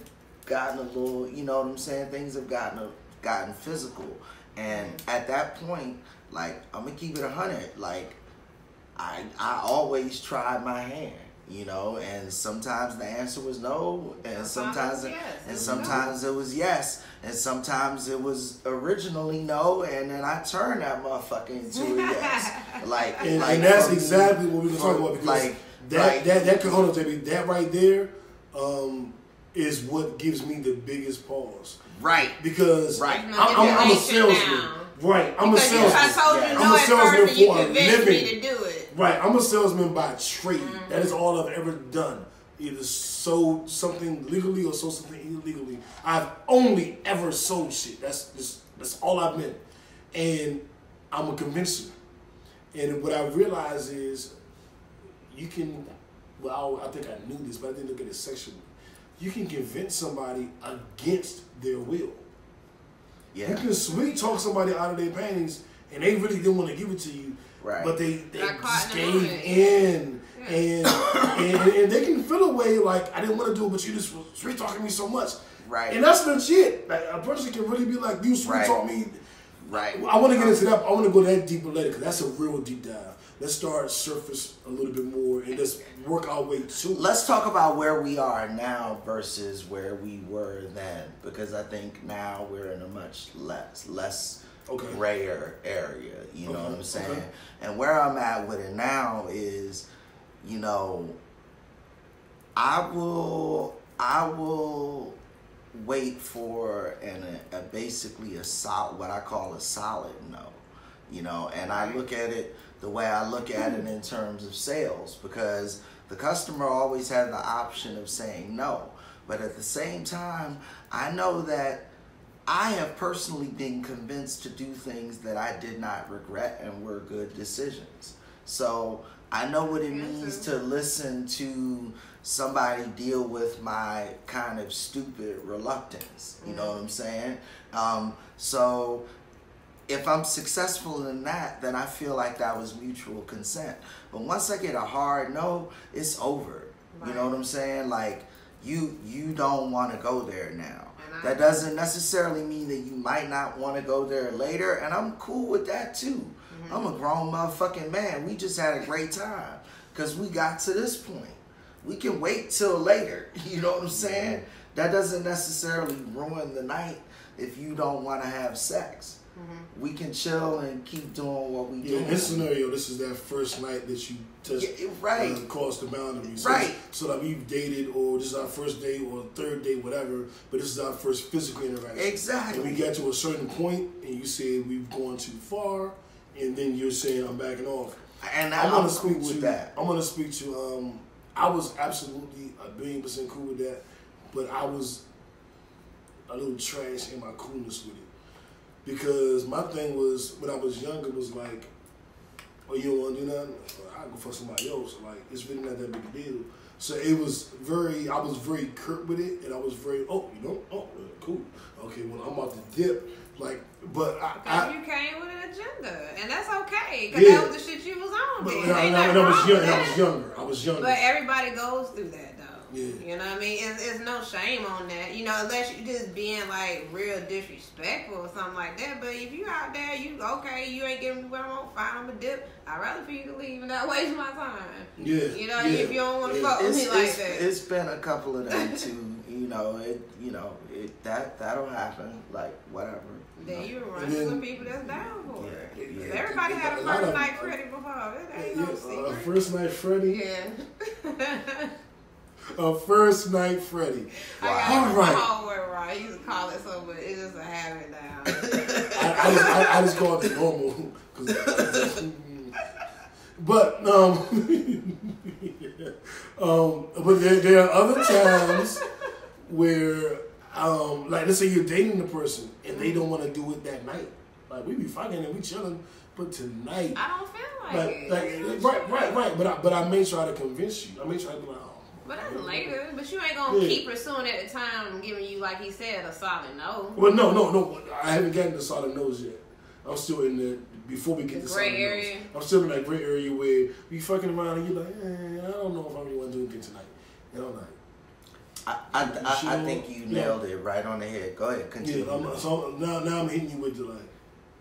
gotten a little, you know what I'm saying? Things have gotten physical. And at that point, like, I'm going to keep it 100. Like, I always tried my hand, you know, and sometimes the answer was no, and sometimes it was yes, and sometimes it was originally no, and then I turned that motherfucker into a yes. And that's exactly what we were talking about, because that hold on, JB, that right there is what gives me the biggest pause. Right. Because I'm a salesman. Right. I'm a salesman. I told you no at first, and you convinced me to do it. Right. I'm a salesman by trade. Mm-hmm. That is all I've ever done. Either sold something legally or sold something illegally. I've only ever sold shit. That's all I've been. And I'm a convincer. And what I realize is you can, well, I think I knew this, but I didn't look at it sexually. You can convince somebody against their will. Yeah. You can sweet talk somebody out of their panties, and they really didn't want to give it to you, right? But they just gave in, and they can feel a way like, I didn't want to do it, but you just was sweet talking me so much, right? And that's legit. Like, a person can really be like, you sweet talk me, right? I want to get into that. I want to go that deeper later, because that's a real deep dive. Let's start surface a little bit more and let's work our way to it. Let's talk about where we are now versus where we were then, because I think now we're in a much less grayer area. You know what I'm saying? Okay. And where I'm at with it now is, you know, I will wait for basically a solid, what I call a solid no. You know, and I look at it the way I look at it in terms of sales, because the customer always has the option of saying no. But at the same time, I know that I have personally been convinced to do things that I did not regret and were good decisions. So I know what it means to listen to somebody deal with my kind of stupid reluctance. You know what I'm saying? So if I'm successful in that, then I feel like that was mutual consent. But once I get a hard no, it's over. Right. You know what I'm saying? Like, you don't want to go there now. That doesn't necessarily mean that you might not want to go there later, and I'm cool with that too. Mm-hmm. I'm a grown motherfucking man. We just had a great time because we got to this point. We can wait till later. You know what I'm saying? Mm-hmm. That doesn't necessarily ruin the night if you don't want to have sex. Mm-hmm. We can chill and keep doing what we do. In this scenario, this is that first night that you touched, crossed the boundary. So, so that we've dated, or this is our first date, or third date, whatever, but this is our first physical interaction. Exactly. And we got to a certain point, and you said we've gone too far, and then you're saying I'm backing off. And I'm going to speak with that. I'm going to speak to, I was absolutely 1,000,000% cool with that, but I was a little trash in my coolness with it. Because my thing was, when I was younger, was like, oh, you don't want to do nothing? I'll go for somebody else. Like, it's really not that big a deal. So I was very curt with it, and I was very, cool. Okay, well, I'm about to dip. Like, but you came with an agenda, and that's okay, because that was the shit you was on. I was younger. But everybody goes through that, though. Yeah. You know what I mean? It's no shame on that. You know, unless you just being like real disrespectful or something like that. But if you out there, you ain't giving me what I want, fine, I'm a dip. I'd rather for you to leave and not waste my time. Yeah. You know, if you don't want to fuck with me like that. It's been a couple of them too. That'll happen. Like, whatever. Then you run into some people that's down for it. Yeah. Everybody had a first night Freddy before. That ain't no secret. A first night Freddy? Yeah. A first night Freddy. I got All right. my homework right. I used to call it so, but it's just a habit now. I just call it normal. But but there are other times where like let's say you're dating the person and they don't want to do it that night. Like we be fucking and we chilling, but tonight I don't feel like it. right. But I may try to convince you. I may try to be like, oh. But that's later. But you ain't gonna keep pursuing at the time, giving you, like he said, a solid no. Well, no. I haven't gotten to solid no's yet. I'm still in the before we get to solid area. no's. I'm still in that gray area where we fucking around and you're like, I don't know if I really want to do it again tonight. You know, like. I think you nailed it right on the head. Go ahead, continue. Yeah, so now I'm hitting you with the like,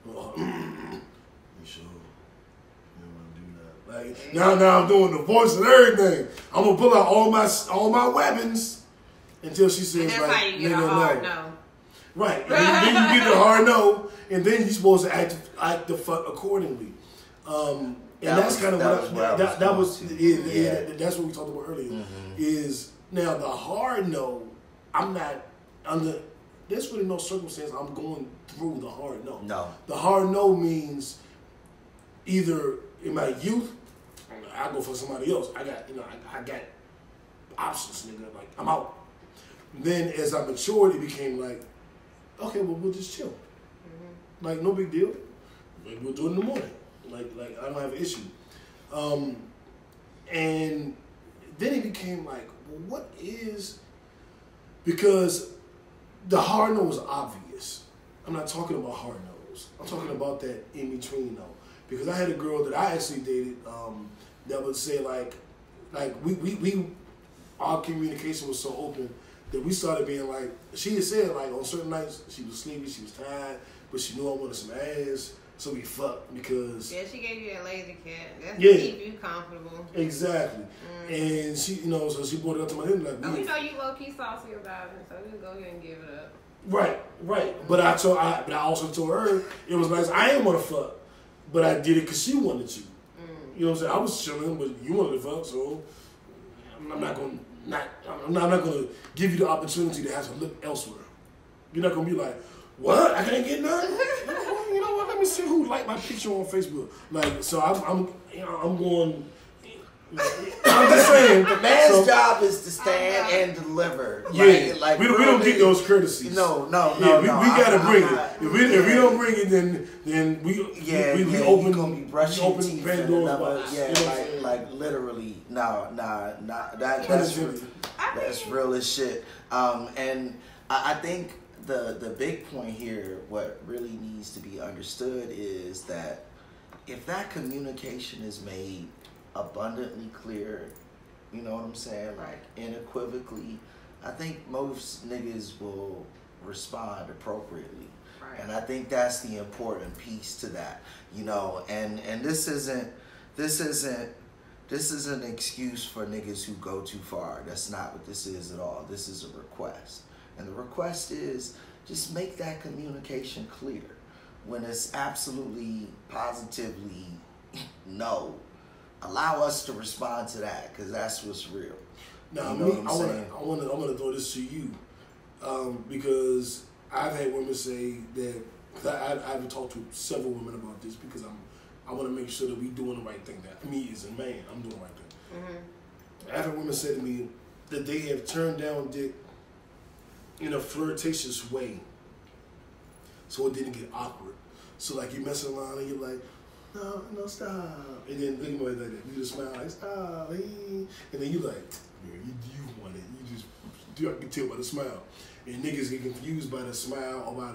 you sure? Like, now I'm doing the voice and everything. I'm gonna pull out all my weapons until she says, and that's like, how you get a hard no. Right. Then you get the hard no, and then you're supposed to act the fuck accordingly. And that's kind of that was that's what we talked about earlier. Mm-hmm. Is now the hard no, I'm not under. There's really no circumstance I'm going through the hard no. No. The hard no means either in my youth, I go for somebody else. I got options, nigga. Like I'm out. Then as I matured, it became like, okay, well we'll just chill. Mm-hmm. Like no big deal. Like we'll do it in the morning. Like I don't have an issue. And then it became like, well, what is, because the hard no is obvious. I'm not talking about hard no's. I'm talking about that in between no. Because I had a girl that I actually dated that would say like we our communication was so open that we started being like, she had said like on certain nights she was sleepy, she was tired, but she knew I wanted some ass, so we fucked because she gave you that lazy cat. That's to keep you comfortable. Exactly. And she, so she brought it up to my head like, we know you low key saucy about it, so we go ahead and give it up. Right. But I also told her it was nice. I didn't want to fuck, but I did it because she wanted to. You know what I'm saying? I was chilling, but you wanted to fuck, so I'm not gonna give you the opportunity to have to look elsewhere. You're not gonna be like, what? I can't get none. You know what? Let me see who liked my picture on Facebook. Like, so I'm going. I'm just saying, the man's job is to stand and deliver. Yeah, like we don't get those courtesies. No. We gotta bring it. If we don't bring it, then we open. Gonna be brushing open teeth Pandora's box. Yeah, like literally. No. That's real as shit. And I think the big point here, what really needs to be understood is that if that communication is made abundantly clear, you know what I'm saying, like unequivocally, I think most niggas will respond appropriately. Right. And I think that's the important piece to that, and this isn't an excuse for niggas who go too far. That's not what this is at all. This is a request. And the request is just make that communication clear. When it's absolutely positively no, allow us to respond to that, because that's what's real. Now, I want to throw this to you, because I've had women say that, I've talked to several women about this, because I want to make sure that we doing the right thing. That me as a man, I'm doing the right thing. Mm-hmm. I've had women say to me that they have turned down dick in a flirtatious way, so it didn't get awkward. So like you're messing around and you're like, no, stop. And then think about it like that. You just smile like, stop. And then you like, you want it. I can tell by the smile. And niggas get confused by the smile or by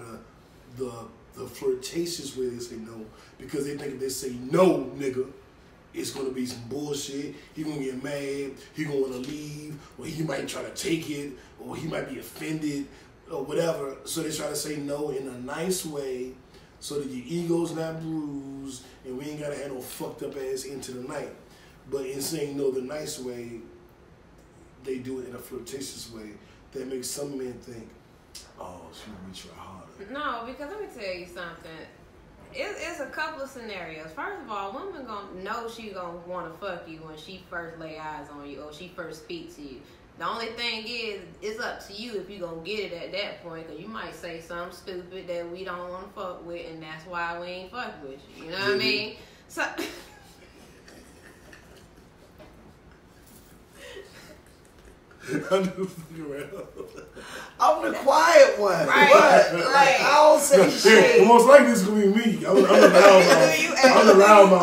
the flirtatious way they say no, because they think if they say no, nigga, it's gonna be some bullshit. He gonna get mad. He gonna wanna leave, or he might try to take it, or he might be offended, or whatever. So they try to say no in a nice way, so that your ego's not bruised, and we ain't gotta have no fucked up ass into the night. But in saying no the nice way, they do it in a flirtatious way that makes some men think, oh, she want me to try harder. No, because let me tell you something. It's a couple of scenarios. First of all, women gonna know she gonna want to fuck you when she first lay eyes on you or she first speaks to you. The only thing is, it's up to you if you gonna get it at that point, because you might say something stupid that we don't want to fuck with, and that's why we ain't fuck with you. You know what I mean? So. I'm the quiet one. Right. Like, I don't say shit. Most likely it's gonna be me. I'm the loud mouth. I'm the loud mouth.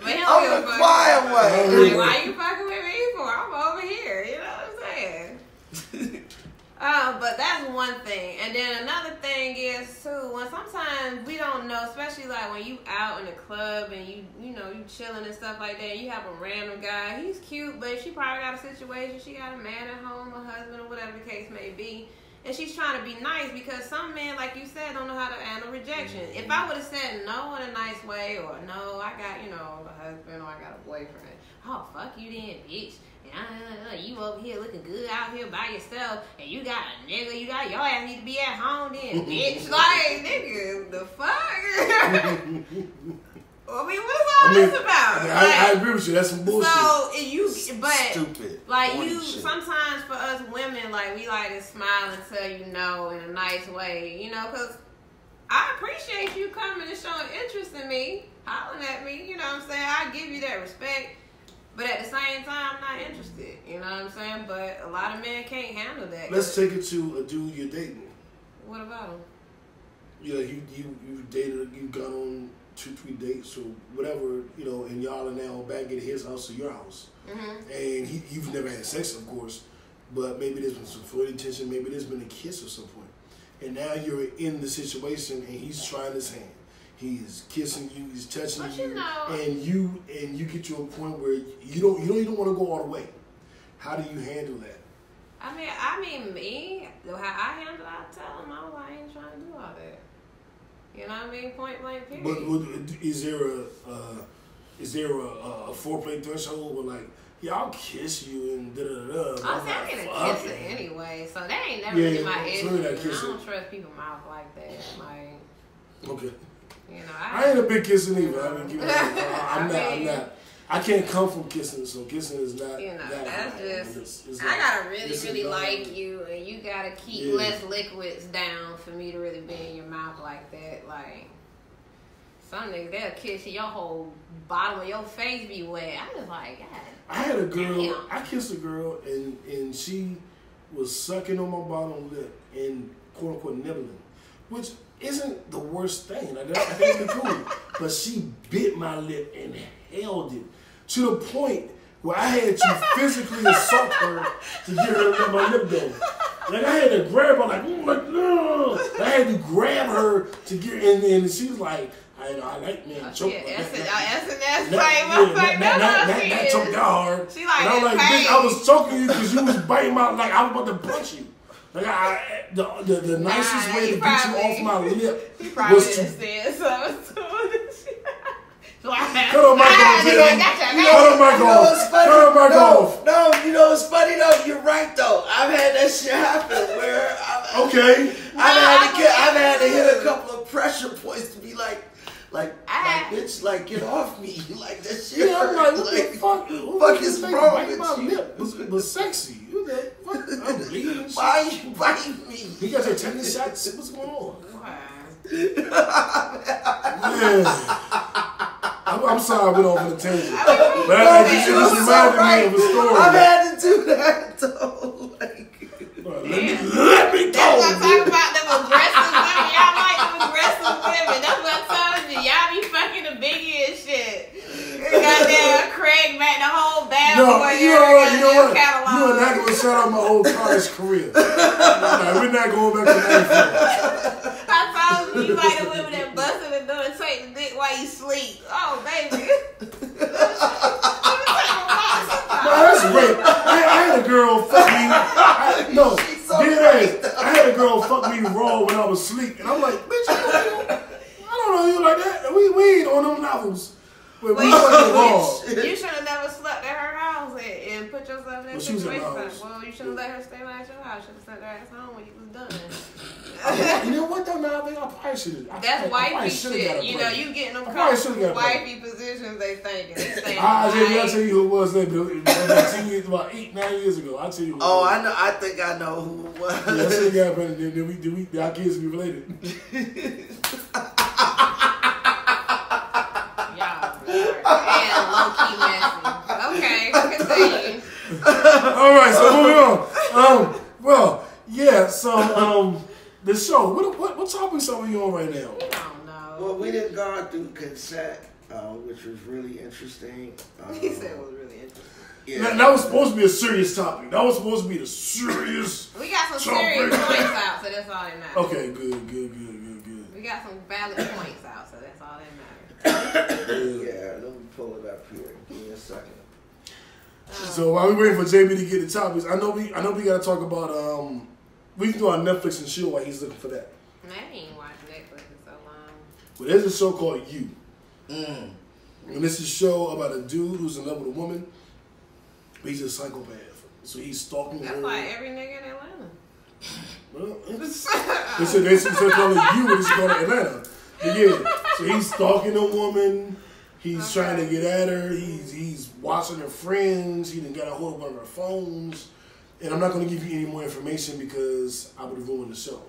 I'm the quiet one. Like, why you fucking with me for? I'm over here. You know what I'm saying? But that's one thing. And then another thing is too, when sometimes we don't know, especially like when you out in the club and you know, you chilling and stuff like that, and you have a random guy, he's cute, but she probably got a situation, she got a man at home, a husband, or whatever the case may be, and she's trying to be nice, because some men, like you said, don't know how to handle rejection. If I would have said no in a nice way, or no, I got, you know, a husband, or I got a boyfriend, oh, fuck you then, bitch. You over here looking good out here by yourself, and you got a nigga, you got your ass need to be at home then, bitch. Like, nigga, the fuck? I mean, what's all this about? I agree with you. That's some bullshit. So but stupid. Like sometimes for us women, like we like to smile and tell you no in a nice way, you know, because I appreciate you coming and showing interest in me, hollering at me. You know what I'm saying? I give you that respect. But at the same time, I'm not interested. You know what I'm saying? But a lot of men can't handle that. Let's take it to a dude you're dating. What about him? Yeah, you dated, you've gone on 2-3 dates or whatever, you know, and y'all are now back at his house or your house. Mm-hmm. And you've never had sex, of course, but maybe there's been some flirting tension, maybe there's been a kiss or some point. And now you're in the situation and he's trying his hand. He's kissing you, he's touching you, and you get to a point where you don't even want to go all the way. How do you handle that? I mean, me, how I handle it, I tell him, I ain't trying to do all that. You know what I mean? Point blank, period. But is there a foreplay threshold where like, yeah, I'll kiss you and da da da. I'm saying I kiss it anyway, so that ain't never been my issue. I don't trust people's mouth like that. Like, okay. You know, I ain't a big kissing either. I'm not. I can't come from kissing, so kissing is not. You know, that that's it's I gotta really like you, and you gotta keep less liquids down for me to really be in your mouth like that. Like some niggas, they'll kiss you, your whole bottom of your face be wet. I'm just like, God. I had a girl. I kissed a girl, and she was sucking on my bottom lip and quote unquote nibbling, which isn't the worst thing. I think it'd be cool. But she bit my lip and held it to the point where I had to physically assault her to get her to let my lip go. Like I had to grab her, like, no. I had to grab her to get in, and she was like, I like man, choke. Not choke that hard. She like, and I was like, bitch, I was choking you because you was biting my, like I was about to punch you. Like the nicest way to get you off my lip was to said something. Cut on my golf, baby. Cut on my golf. Cut on my golf. No, you know it's funny though. You're right though. I've had that shit happen where I've had to hit a couple of pressure points to be like bitch, like get off me, like that shit. Yeah, I'm like, what the fuck? Fuck is wrong with my you? Lip was sexy. You know, I'm bleeding and shit. Why are you biting me? You got your tetanus shots? What's going on? I'm sorry we don't for the tangent. But I just reminded me of a story. I've had to do that though. Let me go. That's what I'm talking about, them aggressive women. Y'all like them aggressive women. That's what I'm telling you. Y'all be fucking the biggie and shit. Goddamn Craig back the whole bad boy. You know what? You are not going to shout out my whole college career. We're not going back to that. I told you like the women that bust in the door and take the dick while you sleep. Oh, baby. That's rape. I had a girl fuck me. I had a girl fuck me raw when I was asleep, and I'm like, bitch, I don't know you like that. We ain't on them levels. You should have never slept at her house and put yourself in that situation. Well, you should have let her stay at your house. You should have sent her ass home when you was done. You know what though? Now I think I probably should have. That's wifey shit. You know, you getting them wifey position politicians they thinking. They thinking I'll tell you who it was later. About 10 years, about 8, 9 years ago. I'll tell you who it was. I know. I think I know who it was. Yeah, I said, yeah, but did our kids be related? And low-key messy. Okay, continue. All right, so moving on. Well, yeah, so the show. What topics are we on right now? I don't know. Well, we done gone through consent, which was really interesting. He said it was really interesting. Yeah. That was supposed to be a serious topic. That was supposed to be the serious. We got some topic. serious points out, so that's all that matters. Okay, good. We got some valid points out, so that's all that matters. Yeah, let me pull it up here. Give me a second. So while we waiting for JB to get the topics, I know we got to talk about we can do our Netflix and chill while he's looking for that. I ain't watched Netflix in so long. But there's a show called You, Mm. and this is a show about a dude who's in love with a woman, but he's a psychopath. So he's stalking her. That's like every nigga in Atlanta. Well, they said call it You, and it's called Atlanta. But yeah, so he's stalking a woman. He's trying to get at her. He's watching her friends. He done got a hold of one of her phones. And I'm not going to give you any more information because I would have ruined the show. Okay.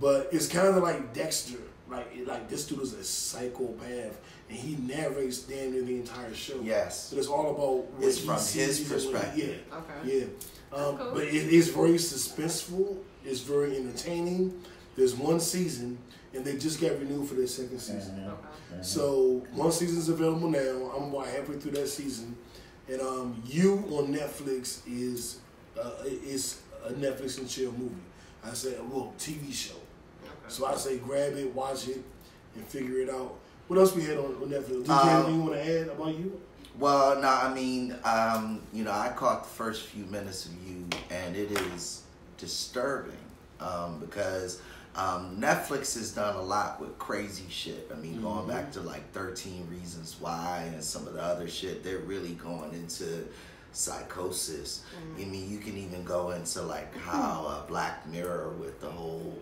But it's kind of like Dexter. Like this dude is a psychopath, and he narrates damn near the entire show. Yes. But it's all about what It's he from sees his and what perspective. Okay. Yeah. Cool. But it is very suspenseful. It's very entertaining. There's one season, and they just got renewed for their second season. Okay. So one season's available now. I'm about halfway through that season, and You on Netflix is a Netflix and chill movie. I say TV show. Okay. So I say grab it, watch it, and figure it out. What else we had on Netflix? Did you have anything you want to add about You? Well, no, I mean, I caught the first few minutes of You, and it is disturbing because Netflix has done a lot with crazy shit. I mean, going back to like 13 Reasons Why and some of the other shit, they're really going into psychosis. I mean, you can even go into like how Black Mirror with the whole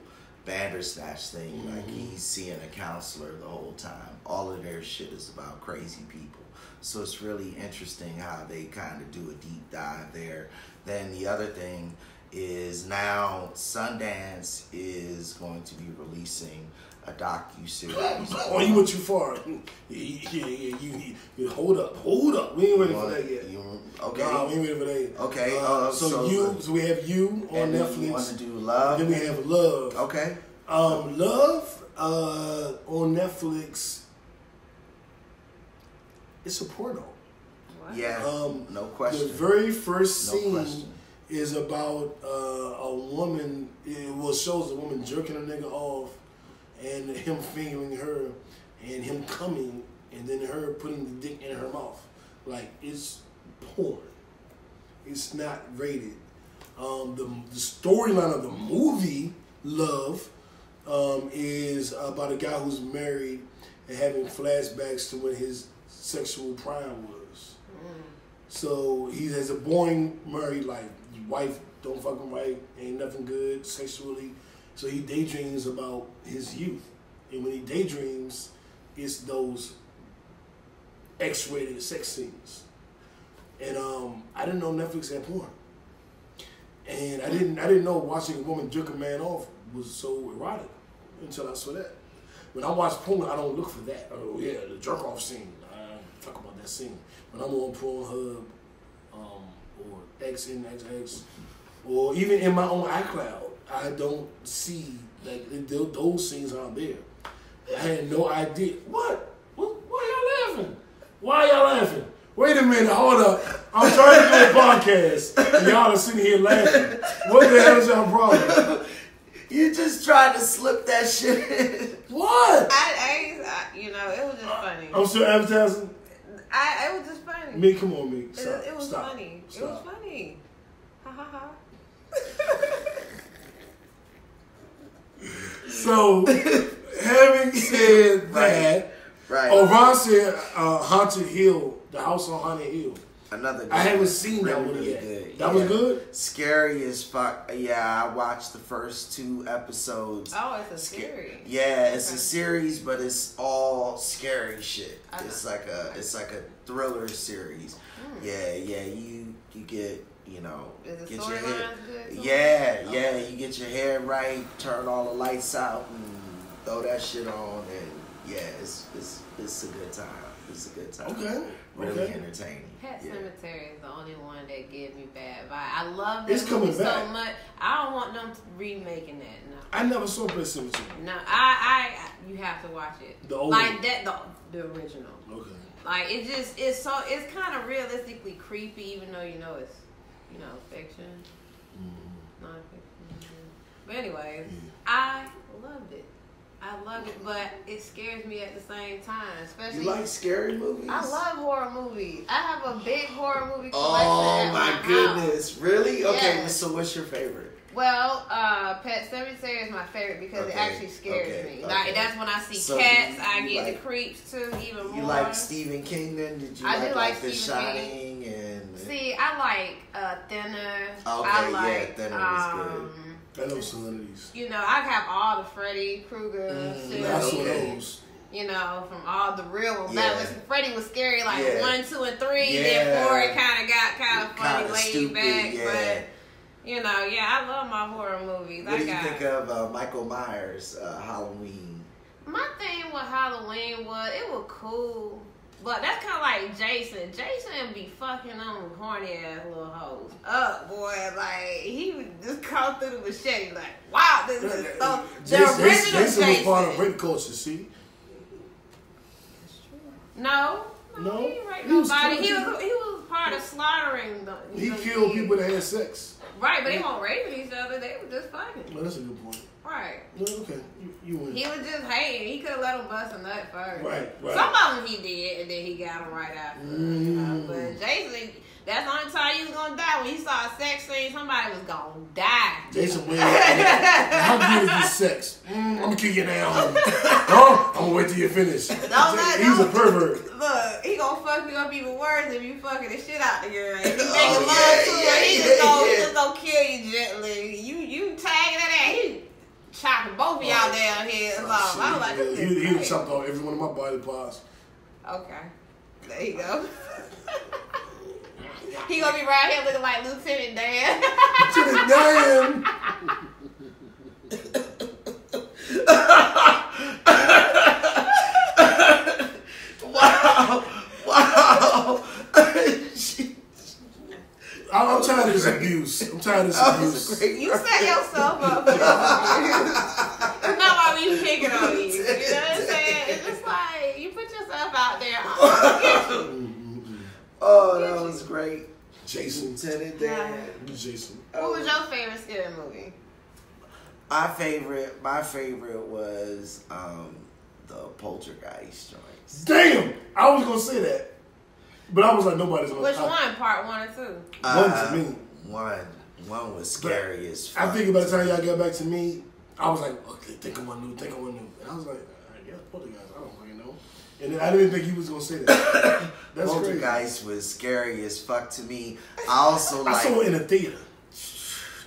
Bandersnatch thing, like he's seeing a counselor the whole time. All of their shit is about crazy people. So it's really interesting how they kind of do a deep dive there. Then the other thing is now Sundance is going to be releasing a docu-series. Oh, you went too far. You hold up. We ain't ready for that yet. Okay. No, we ain't ready for that yet. Okay. So we have You on and Netflix. Then you want to do Love. Then we have Love. Okay. Love on Netflix. It's a porno. What? Yeah. No question. The very first No scene question. is about a woman. It shows a woman jerking a nigga off, and him fingering her, and him coming, and then her putting the dick in her mouth. Like, it's porn. It's not rated. The storyline of the movie Love is about a guy who's married and having flashbacks to when his sexual prime was. So he has a boring married life. His wife don't fucking right, ain't nothing good sexually. So he daydreams about his youth. And when he daydreams, it's those X-rated sex scenes. And I didn't know Netflix had porn. And I didn't know watching a woman jerk a man off was so erotic until I saw that. When I watch porn, I don't look for that. Oh yeah, the jerk off scene. I don't talk about that scene. When I'm on Pornhub or XNXX or even in my own iCloud, I don't see like those scenes aren't there. I had no idea. What? Why y'all laughing? Why y'all laughing? Wait a minute, hold up. I'm trying to do a podcast and y'all are sitting here laughing. What the hell is y'all problem? You just tried to slip that shit in. What? I it was just funny. I'm still advertising. It was just funny. Me, come on, me. Stop. It was Stop. funny. Stop. It was funny. Ha ha ha. So, having said that, Right. Ron said Haunted Hill, the house on Haunted Hill. Another good I haven't one. seen that one Really yet. good. That was good? Scary as fuck. Yeah, I watched the first 2 episodes. Oh, it's a series. Yeah, it's a series, but it's all scary shit. Okay. It's like a thriller series. Yeah, you get, you know, Is the get your head. storylines good? Yeah, you get your hair right, turn all the lights out, and throw that shit on, and yeah, it's a good time. It's a good time. Okay. Really Okay. entertaining. Pet Yeah. Cemetery is the only one that gives me bad vibe. I love It's this coming movie so back. much. I don't want them remaking that. No. I never saw Pet Cemetery. No, you have to watch it. The old like one. that, the original. Okay. Like it's kind of realistically creepy, even though it's fiction, non-fiction. But anyways, I loved it. I love it, but it scares me at the same time. Especially You like scary movies? I love horror movies. I have a big horror movie collection. Oh at my house. goodness! Really? Okay. Yes. So what's your favorite? Well, Pet Cemetery is my favorite because it actually scares me. Like that's when I see So cats, you I get like- the creeps too, even more. You like Stephen King? Then did you I do like The Stephen Shining and? See, I like Thinner. Okay, I like, Thinner was good. I know some of these. You know, I have all the Freddy Krueger series. I saw Okay. those. You know, from all the real ones. Yeah. That was Freddy was scary, like Yeah. 1, 2, and 3. Yeah. Then 4 it kind of got funny, Kinda laid stupid, back. yeah. But you know, I love my horror movies. What do you think of Michael Myers Halloween? My thing with Halloween was it was cool, but that's kind of like Jason. Jason be fucking on horny ass little hoes up, boy. Like he would just come through the machete, like wow, this is so. The original Jason was part of rape culture. See? No, No? he ain't raped He was nobody. killing He was part of slaughtering the. He killed people that had sex. Right, but they weren't raping each other. They were just fucking. Well, that's a good point. Right. Well, okay, you win. He was just hating. He could have let him bust a nut first. Right. Some of them he did, and then he got them right after. But Jason, that's the only time he was gonna die. When he saw a sex scene, somebody was gonna die. Jason Wade. How good is this sex? I'm gonna kick you down. No, I'm gonna wait till you finish. He's a pervert. Look, he gonna fuck you up even worse if you fucking the shit out the girl. If you Oh, making love yeah, to yeah, her, he yeah. just gonna kill you gently. You tagging that ass, he chopping both of y'all down here. So I was like, this is He great. chopped off every one of my body parts. Okay, there you go. He gonna be right here looking like Lieutenant Dan. Lieutenant Dan. Wow! I'm tired of this abuse. I'm tired of this abuse. You set yourself up for this. It's not why we picking on you. You know what I'm saying? It's just like you put yourself out there. I'll get you. Oh, that was great. Jason. Lieutenant Dan. Jason. What was your favorite scary movie? My favorite was the Poltergeist joints. Damn! I was gonna say that. But I was like, nobody's gonna. Which one? Part 1 or 2? One to me. One was scary as fuck. I think by the time y'all got back to me, I was like, okay, think of one new. And I was like, I guess Poltergeist. I don't fucking know. And then I didn't think he was gonna say that. That's Poltergeist was scary as fuck to me. I also I like. saw it in a theater.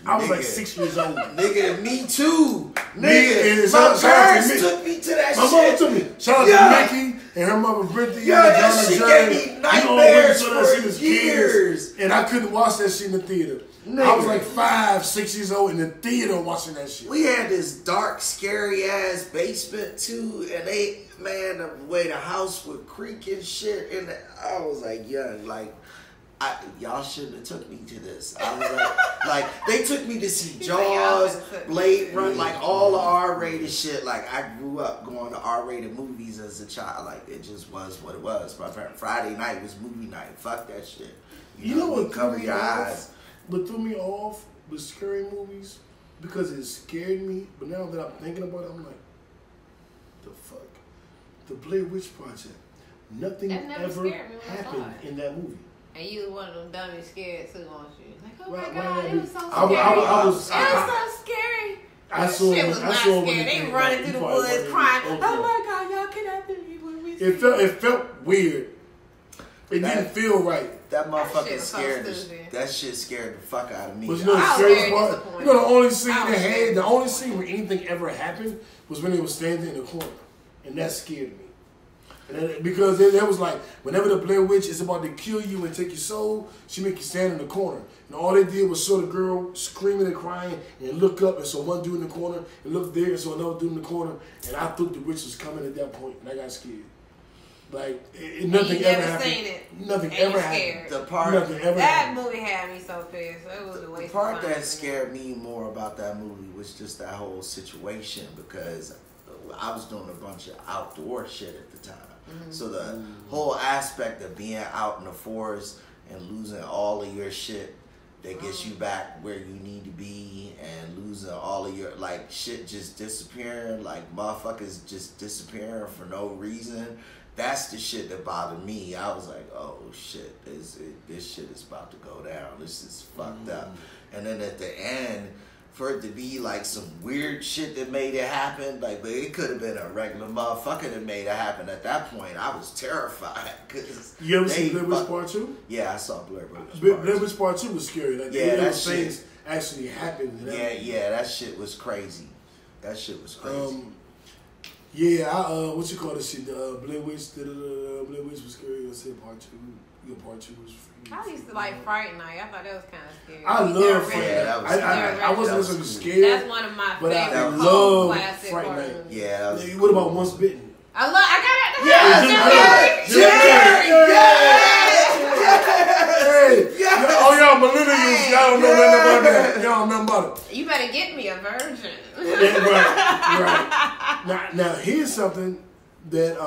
I was like Nigga. 6 years old. Nigga, me too. Me- Nigga, shout my out parents to me. took me to that My shit. mama took me. Shout out Yeah. to Mickey and her mother Brittany Yeah, and that Donna shit Jerry. gave me We all nightmares went to that for shit as years. kids, and I couldn't watch that shit in the theater. I was like 5, 6 years old in the theater watching that shit. We had this dark, scary ass basement too, and the way the house would creak and shit, and I was like young, like. Y'all shouldn't have took me to this. I was like they took me to see Jaws, Blade Runner, like all the R-rated shit. Like I grew up going to R-rated movies as a child. Like it just was what it was. My Friday night was movie night. Fuck that shit. You know what cover threw me your off? eyes. What threw me off was scary movies because it scared me. But now that I'm thinking about it, I'm like, the fuck? The Blair Witch Project. Nothing That never ever scared me when I saw happened it. in that movie. And you was one of them dummies scared too, weren't you? Like, oh Right, my God, right, it was so scary. I was It was so scary. I saw Shit was not when scary. it They came running out. through the You probably woods wasn't crying. even Oh old my God, y'all cannot believe what we It felt weird. It didn't feel right. That motherfucker shit scared so stupid. that shit scared the fuck out of me. But you know the I was scariest very part? disappointed. You know the only scene I they was had, very the only scene where anything ever happened was when they were standing in the corner. And that scared me. And then, because it was like, whenever the Blair Witch is about to kill you and take your soul, she make you stand in the corner. And all they did was show the girl screaming and crying and look up and saw one dude in the corner and look there and saw another dude in the corner. And I thought the witch was coming at that point and I got scared. Like, nothing you ever never happened. seen it. Nothing And ever you happened. scared. The part Nothing ever That happened. movie had me so pissed. It was a waste The part of time. that scared me more about that movie was just that whole situation because I was doing a bunch of outdoor shit at the time. So the whole aspect of being out in the forest and losing all of your shit that gets you back where you need to be and losing all of your, like, shit just disappearing, like motherfuckers just disappearing for no reason. That's the shit that bothered me. I was like, oh shit, this shit is about to go down. This is fucked up. And then at the end, for it to be like some weird shit that made it happen, like, but it could have been a regular motherfucker that made it happen. At that point, I was terrified. Cause You ever seen Blair Witch Part 2? Yeah, I saw Blair Witch Part 2. Blair Witch Part 2 was scary. Like, Yeah, that things shit actually happened. And Yeah, that shit was crazy. That shit was crazy. What you call this shit? Blair Witch, Blair Witch was scary. I said Part 2. Your Part 2 was free. I used to like Fright Night. I thought that was kind of scary. I love Fright Yeah, that Night. was I wasn't that was necessarily cool. scared. That's one of my But I favorite love classic Fright horror Night. movies. Yeah, that was What about Once Bitten? I got it. Jim Carrey. Hey, all y'all millennials, y'all don't know nothing about that. Y'all don't know nothing about it. You better get me a virgin. Yeah, right. Now here's something that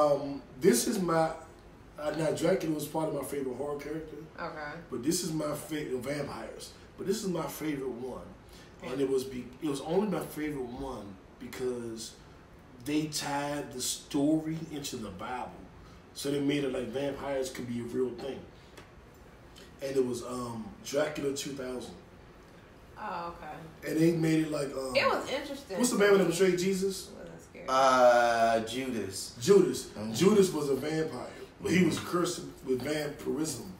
this is my. Now Dracula was part of my favorite horror character. Okay. But this is my favorite vampires. But this is my favorite one, and it was only my favorite one because they tied the story into the Bible, so they made it like vampires could be a real thing. And it was Dracula 2000. Oh, okay. And they made it like It was interesting. what's the man that betrayed Jesus? Wasn't scary. Judas. Judas. Judas was a vampire, but he was cursed with vampirism.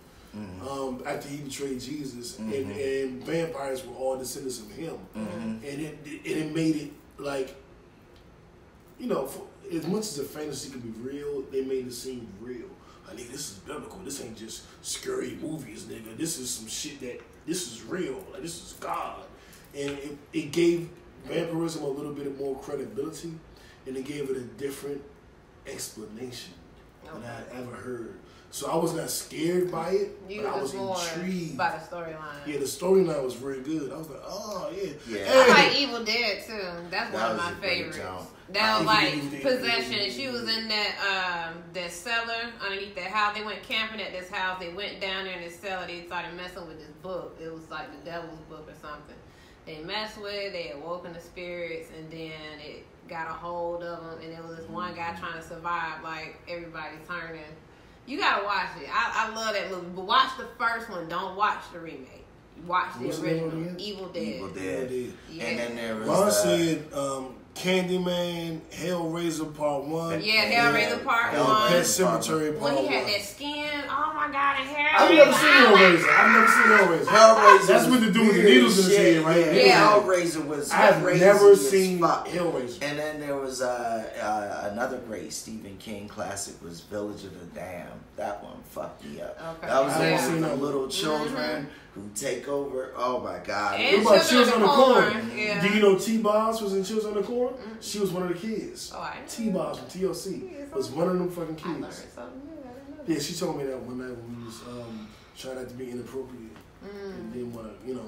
After he betrayed Jesus, and vampires were all descendants of him, and it made it like, you know, as much as a fantasy could be real, they made it seem real. Like, nigga, this is biblical. This ain't just scary movies, nigga. This is some shit this is real. Like, this is God, and it gave vampirism a little bit more credibility, and it gave it a different explanation than I ever heard. So I was not scared by it, but I was intrigued by the storyline. Yeah, the storyline was very good. I was like, oh yeah. I like Evil Dead too. That's one of my favorites. That was like possession. She was in that cellar underneath that house. They went camping at this house. They went down there in this cellar. They started messing with this book. It was like the devil's book or something. They messed with it. They awoken the spirits, and then it got a hold of them. And there was this one guy trying to survive. Like, everybody turning. You gotta watch it. I love that movie. But watch the first one. Don't watch the remake. Watch the original. Evil Dead. Evil Dead. Yeah. And then there was Ron said Candyman, Hellraiser Part 1. Yeah, Hellraiser Part 1. Pet Cemetery Part 1. When he had that skin, oh my God, and hair. I've never seen Hellraiser. Hellraiser. That's what to do with the needles in his head, right? Yeah, Hellraiser was I've crazy never as seen fuck. Hellraiser. And then there was another great Stephen King classic was Village of the Damned. That one fucked me up. Okay. That was I ain't seen the that. little children who take over. Oh my God. And What about Children on the Corn? Yeah. Do you know T-Boz was in Children on the Corn? She was one of the kids. Oh, I know. T-Boz from TLC was one of them fucking I learned kids. something new. I didn't know that. Yeah, she told me that one night when we was trying not to be inappropriate and didn't want to, didn't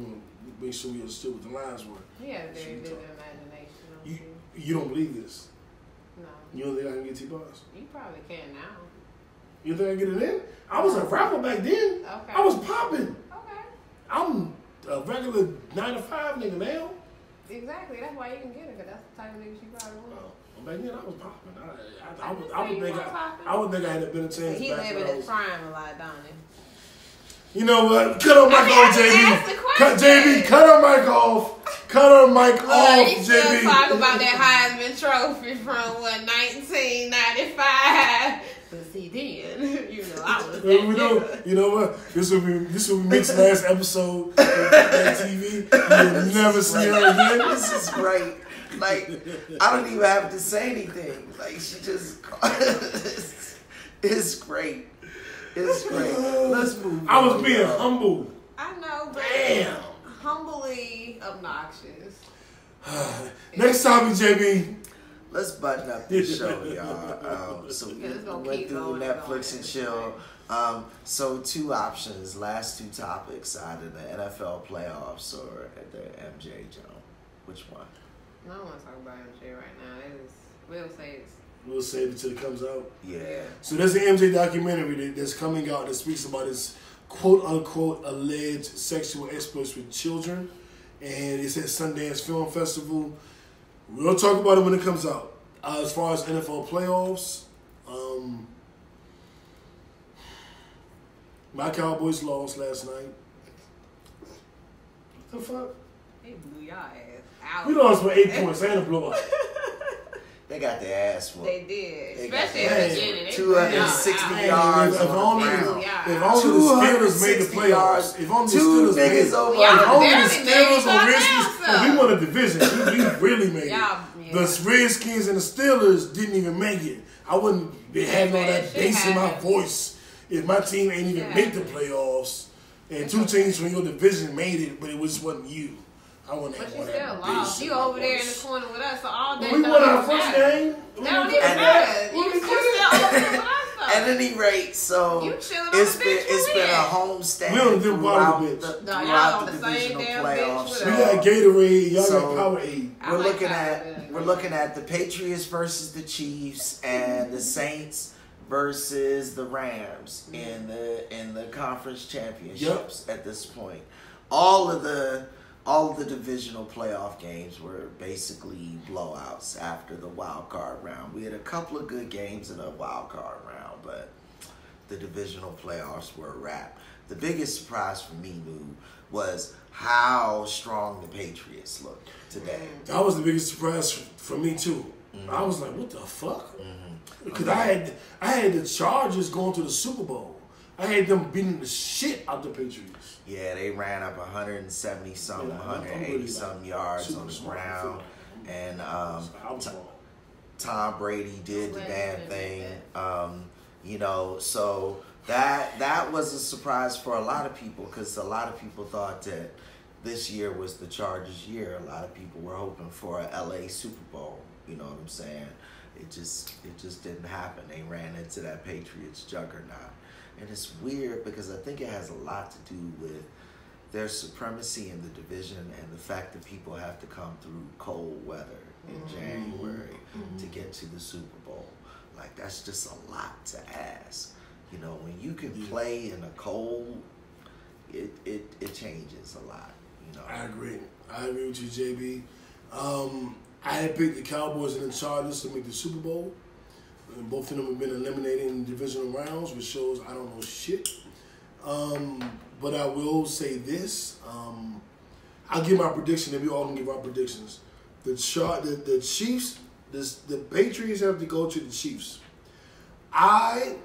want to make sure we understood what the lines were. He had a very vivid imagination. You don't believe this? No. You don't think I can get T-Boz? You probably can now. You think I can get it in? I was a rapper back then. Okay. I was popping. Okay. I'm a regular 9 to 5 nigga now. Exactly. That's why you can get it, because that's the type of nigga she probably was. Back then I was popping. I would think I had a better chance. He living his prime a lot, don't he? You know what? Cut her mic off, JB. Cut JB. Cut her mic off. Cut her mic off, You still JB. talk about that Heisman Trophy from 1995. see then. You know, I was. We know, you know what? This will be Mick's last episode of TV. You'll never see her again. This is great. Like, I don't even have to say anything. Like, she just, it's great. It's great. Let's move on. I was being humble. I know, but Damn. humbly obnoxious. Next topic, JB. Let's button up this show, y'all. So we went through Netflix and chill. So two options, last two topics, either the NFL playoffs or the MJ Joe. Which one? I don't want to talk about MJ right now. We'll save it till it comes out. Yeah. So there's an MJ documentary that's coming out that speaks about his quote-unquote alleged sexual exploits with children. And it's at Sundance Film Festival. We'll talk about it when it comes out. As far as NFL playoffs, my Cowboys lost last night. What the fuck? They blew y'all ass out. We lost by 8 points. I ain't a blowout. They got their ass whooped. They did. They Especially got at the beginning. 260 They yards If on the only ground. the Steelers made the playoffs. If only the Two Steelers made niggas it. over. If only the barely made it, Steelers y'all or Redskins. down We won a division. We really made it. Y'all, yeah. The Redskins and the Steelers didn't even make it. I wouldn't be having all that shit bass in my happens. voice if my team ain't even make the playoffs. And two teams from your division made it, but it just wasn't you. I wouldn't But have you all still that lost. bass You in my over there in the voice. corner with us, so all day. We won our first game. That don't even matter. You still over there with us, though. At any rate, so You chilling on it's the been bench it's with been me. a home stand We on the throughout bottom the, of the bench. No, y'all throughout on the the same divisional damn bench playoffs. with We us. got Gatorade. Y'all So- got Powerade. I We're like looking that. at we're looking at the Patriots versus the Chiefs and the Saints versus the Rams in the conference championships at this point. All of the divisional playoff games were basically blowouts after the wild card round. We had a couple of good games in the wild card round, but the divisional playoffs were a wrap. The biggest surprise for me, Lou, was how strong the Patriots looked today. That was the biggest surprise for me too. I was like, what the fuck? Because I had the Chargers going to the Super Bowl. I had them beating the shit out the Patriots. Yeah, they ran up 170 something, 180 something yards on the ground, and Tom Brady did the damn thing. So that was a surprise for a lot of people because a lot of people thought that this year was the Chargers' year. A lot of people were hoping for a LA Super Bowl. You know what I'm saying? It just didn't happen. They ran into that Patriots juggernaut. And it's weird because I think it has a lot to do with their supremacy in the division and the fact that people have to come through cold weather in January to get to the Super Bowl. Like, that's just a lot to ask. You know, when you can play in a cold, it changes a lot. You know. I agree with you, JB. I had picked the Cowboys and the Chargers to make the Super Bowl. And both of them have been eliminated in the divisional rounds, which shows I don't know shit. But I will say this. I'll give my prediction, and we all can give our predictions. The Chiefs, the Patriots have to go to the Chiefs. I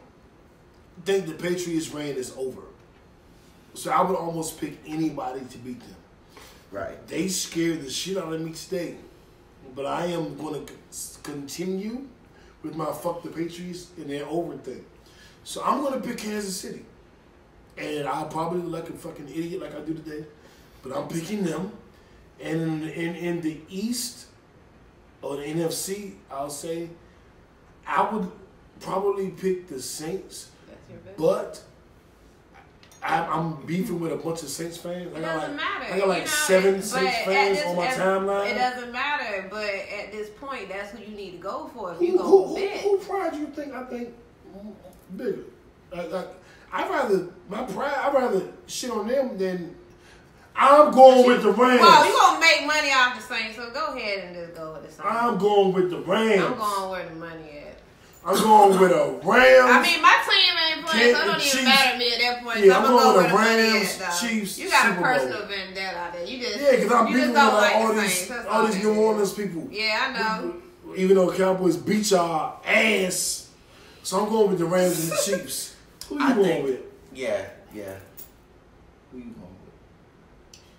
think the Patriots' reign is over. So I would almost pick anybody to beat them. Right. They scared the shit out of me today. But I am going to continue with my fuck the Patriots and their over thing. So I'm going to pick Kansas City. And I'll probably look like a fucking idiot like I do today. But I'm picking them. And in the East, or the NFC, I'll say, I would probably pick the Saints. That's your bet. But I'm beefing with a bunch of Saints fans. It doesn't matter. I got like 7 Saints fans on my timeline. It doesn't matter, but at this point, that's who you need to go for if you Who go bet. who pride you think I think bigger? I'd rather shit on them than I'm going with the Rams. Well, you gonna make money off the Saints, so go ahead and just go with the Saints. I'm going with the Rams. I'm going where the money at. I'm going with a Rams. I mean, my team ain't playing, so it don't even Chiefs. matter to me at that point. Yeah, so I'm I'm gonna going go with where the the money Rams, at, though. Chiefs, You got Super a Bowl. personal vendetta out there. You just Because I'm you beefing just with don't like all the these Saints. That's all these it New is. Orleans people. Yeah, I know. Even though Cowboys beat y'all ass, So I'm going with the Rams and the Chiefs. Who you going with? Yeah. Who you going with?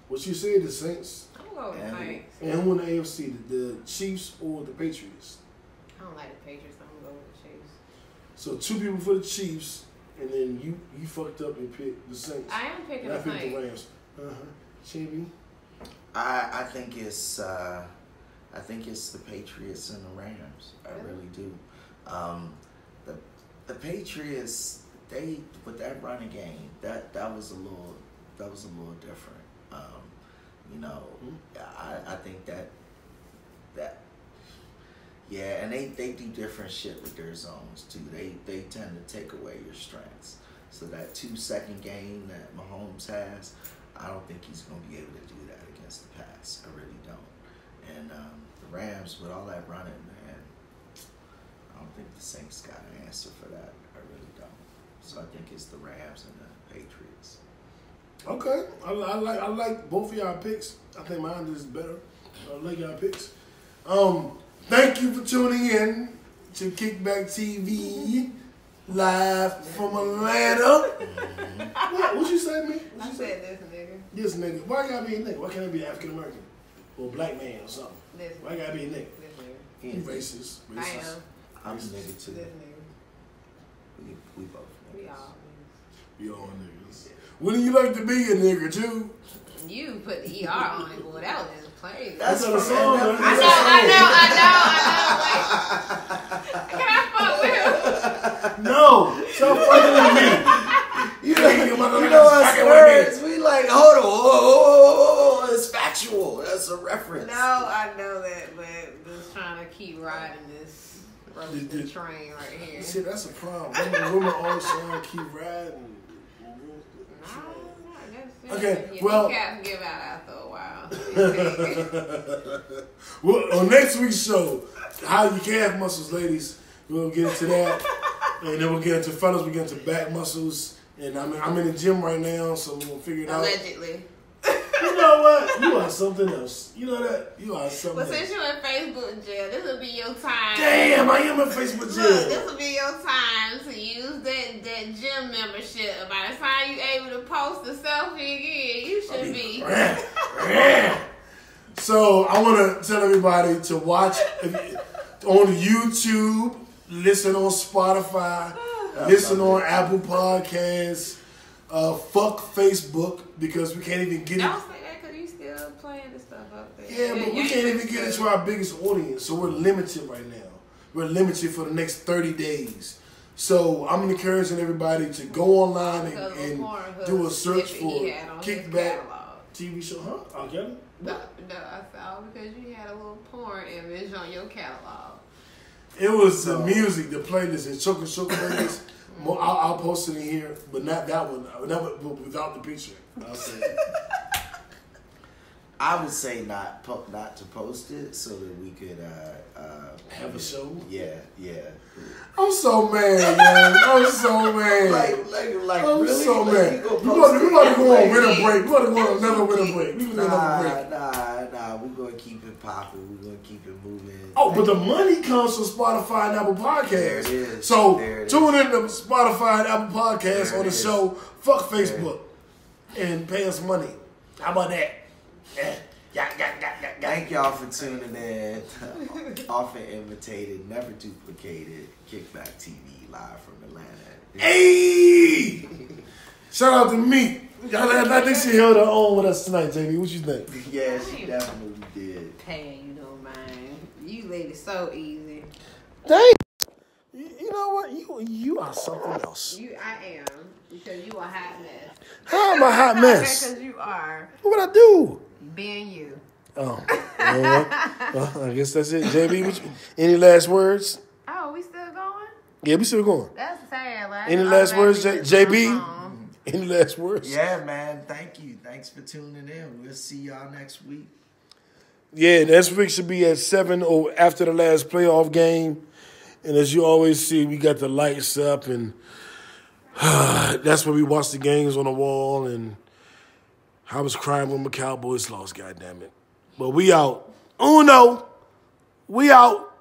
What you said, the Saints. I'm going with the Saints. And who in the AFC? The Chiefs or the Patriots? I don't like the Patriots. I'm going with the Chiefs. So 2 people for the Chiefs, and then you fucked up and picked the Saints. I am picking and the I picked Saints. the Rams. Chibi. I think it's the Patriots and the Rams. I really do. The Patriots, they with that running game, that was a little different. I think that yeah, and they do different shit with their zones too. They tend to take away your strengths. So that 2-second game that Mahomes has, I don't think he's going to be able to do that against the pass. I really don't. And the Rams, with all that running, man, I don't think the Saints got an answer for that. I really don't. So I think it's the Rams and the Patriots. Okay, I like both of y'all picks. I think mine is better. I like y'all picks. Thank you for tuning in to Kickback TV live from Atlanta. What you say, man? I said this nigga. This nigga. Why gotta be a nigga? Why can't it be African American or black man or something? This Why gotta be a nigga? This nigga. You racist. I am. I'm a nigga too. This nigga. We both niggas. We all niggas. We all niggas. Wouldn't you like to be a nigga too? You put the ER on it, boy. That was just plain. That's a song. I know. Can I fuck with him? No, stop fucking with me. You know us nerds, we like, hold on, whoa, it's factual. That's a reference. No, I know that, but just trying to keep riding this roasted train right here. See, that's a problem. Women always trying to keep riding. Okay, your well, kneecaps give out after a while. Well, on next week's show, how your calf muscles, ladies. We'll get into that, and then we'll get into fellas. We get into back muscles, and I'm in the gym right now, so we're gonna figure it out. Allegedly. You know what? You are something else. You know that? You are something Well, else. since you're in Facebook jail, this will be your time. Damn, I am in Facebook jail. Look, this will be your time to use that gym membership. By the time you're able to post a selfie again, you should be. So I want to tell everybody to watch on YouTube, listen on Spotify, listen on Apple Podcasts. Fuck Facebook because we can't even get it. Don't say that because you still playing the stuff up there. Yeah, but we can't even get it to our biggest audience, so we're limited right now. We're limited for the next 30 days. So I'm encouraging everybody to go online and do a search for Kickback TV show. Huh? I'll get it. No, I saw because you had a little porn image on your catalog. It was the music, the playlist, and Chocolate playlist. I'll post it in here, but not that one. But without the picture. I'll say it. I would say not to post it so that we could have a show. Yeah. I'm so mad, man. I'm so mad. Like I'm really? so Like, mad. We about to go on winter break. We about to go on another winter break. We gonna another break. Nah. We're gonna keep it popping. We're gonna keep it moving. Oh, but the money comes from Spotify and Apple Podcasts. There it is. So tune in to Spotify and Apple Podcasts on the show. Fuck Facebook and pay us money. How about that? Thank y'all for tuning in. Often imitated, never duplicated. Kickback TV live from Atlanta. Hey! Shout out to me. I think she held her own with us tonight, JB. What you think? Yeah, she definitely did. Hey, you don't mind. You ladies so easy. Dang. You know what? You are something else. I am. Because you a hot mess. How am I a hot mess? Because you are. What would I do? Being you. Oh. Well, I guess that's it. JB, any last words? Oh, we still going? Yeah, we still going. That's sad. Like, Any last words, JB? Any last words? Yeah, man. Thank you. Thanks for tuning in. We'll see y'all next week. Yeah, next week should be at 7 or after the last playoff game. And as you always see, we got the lights up, and that's where we watch the games on the wall. And I was crying when my Cowboys lost, goddammit. But we out. Uno. We out.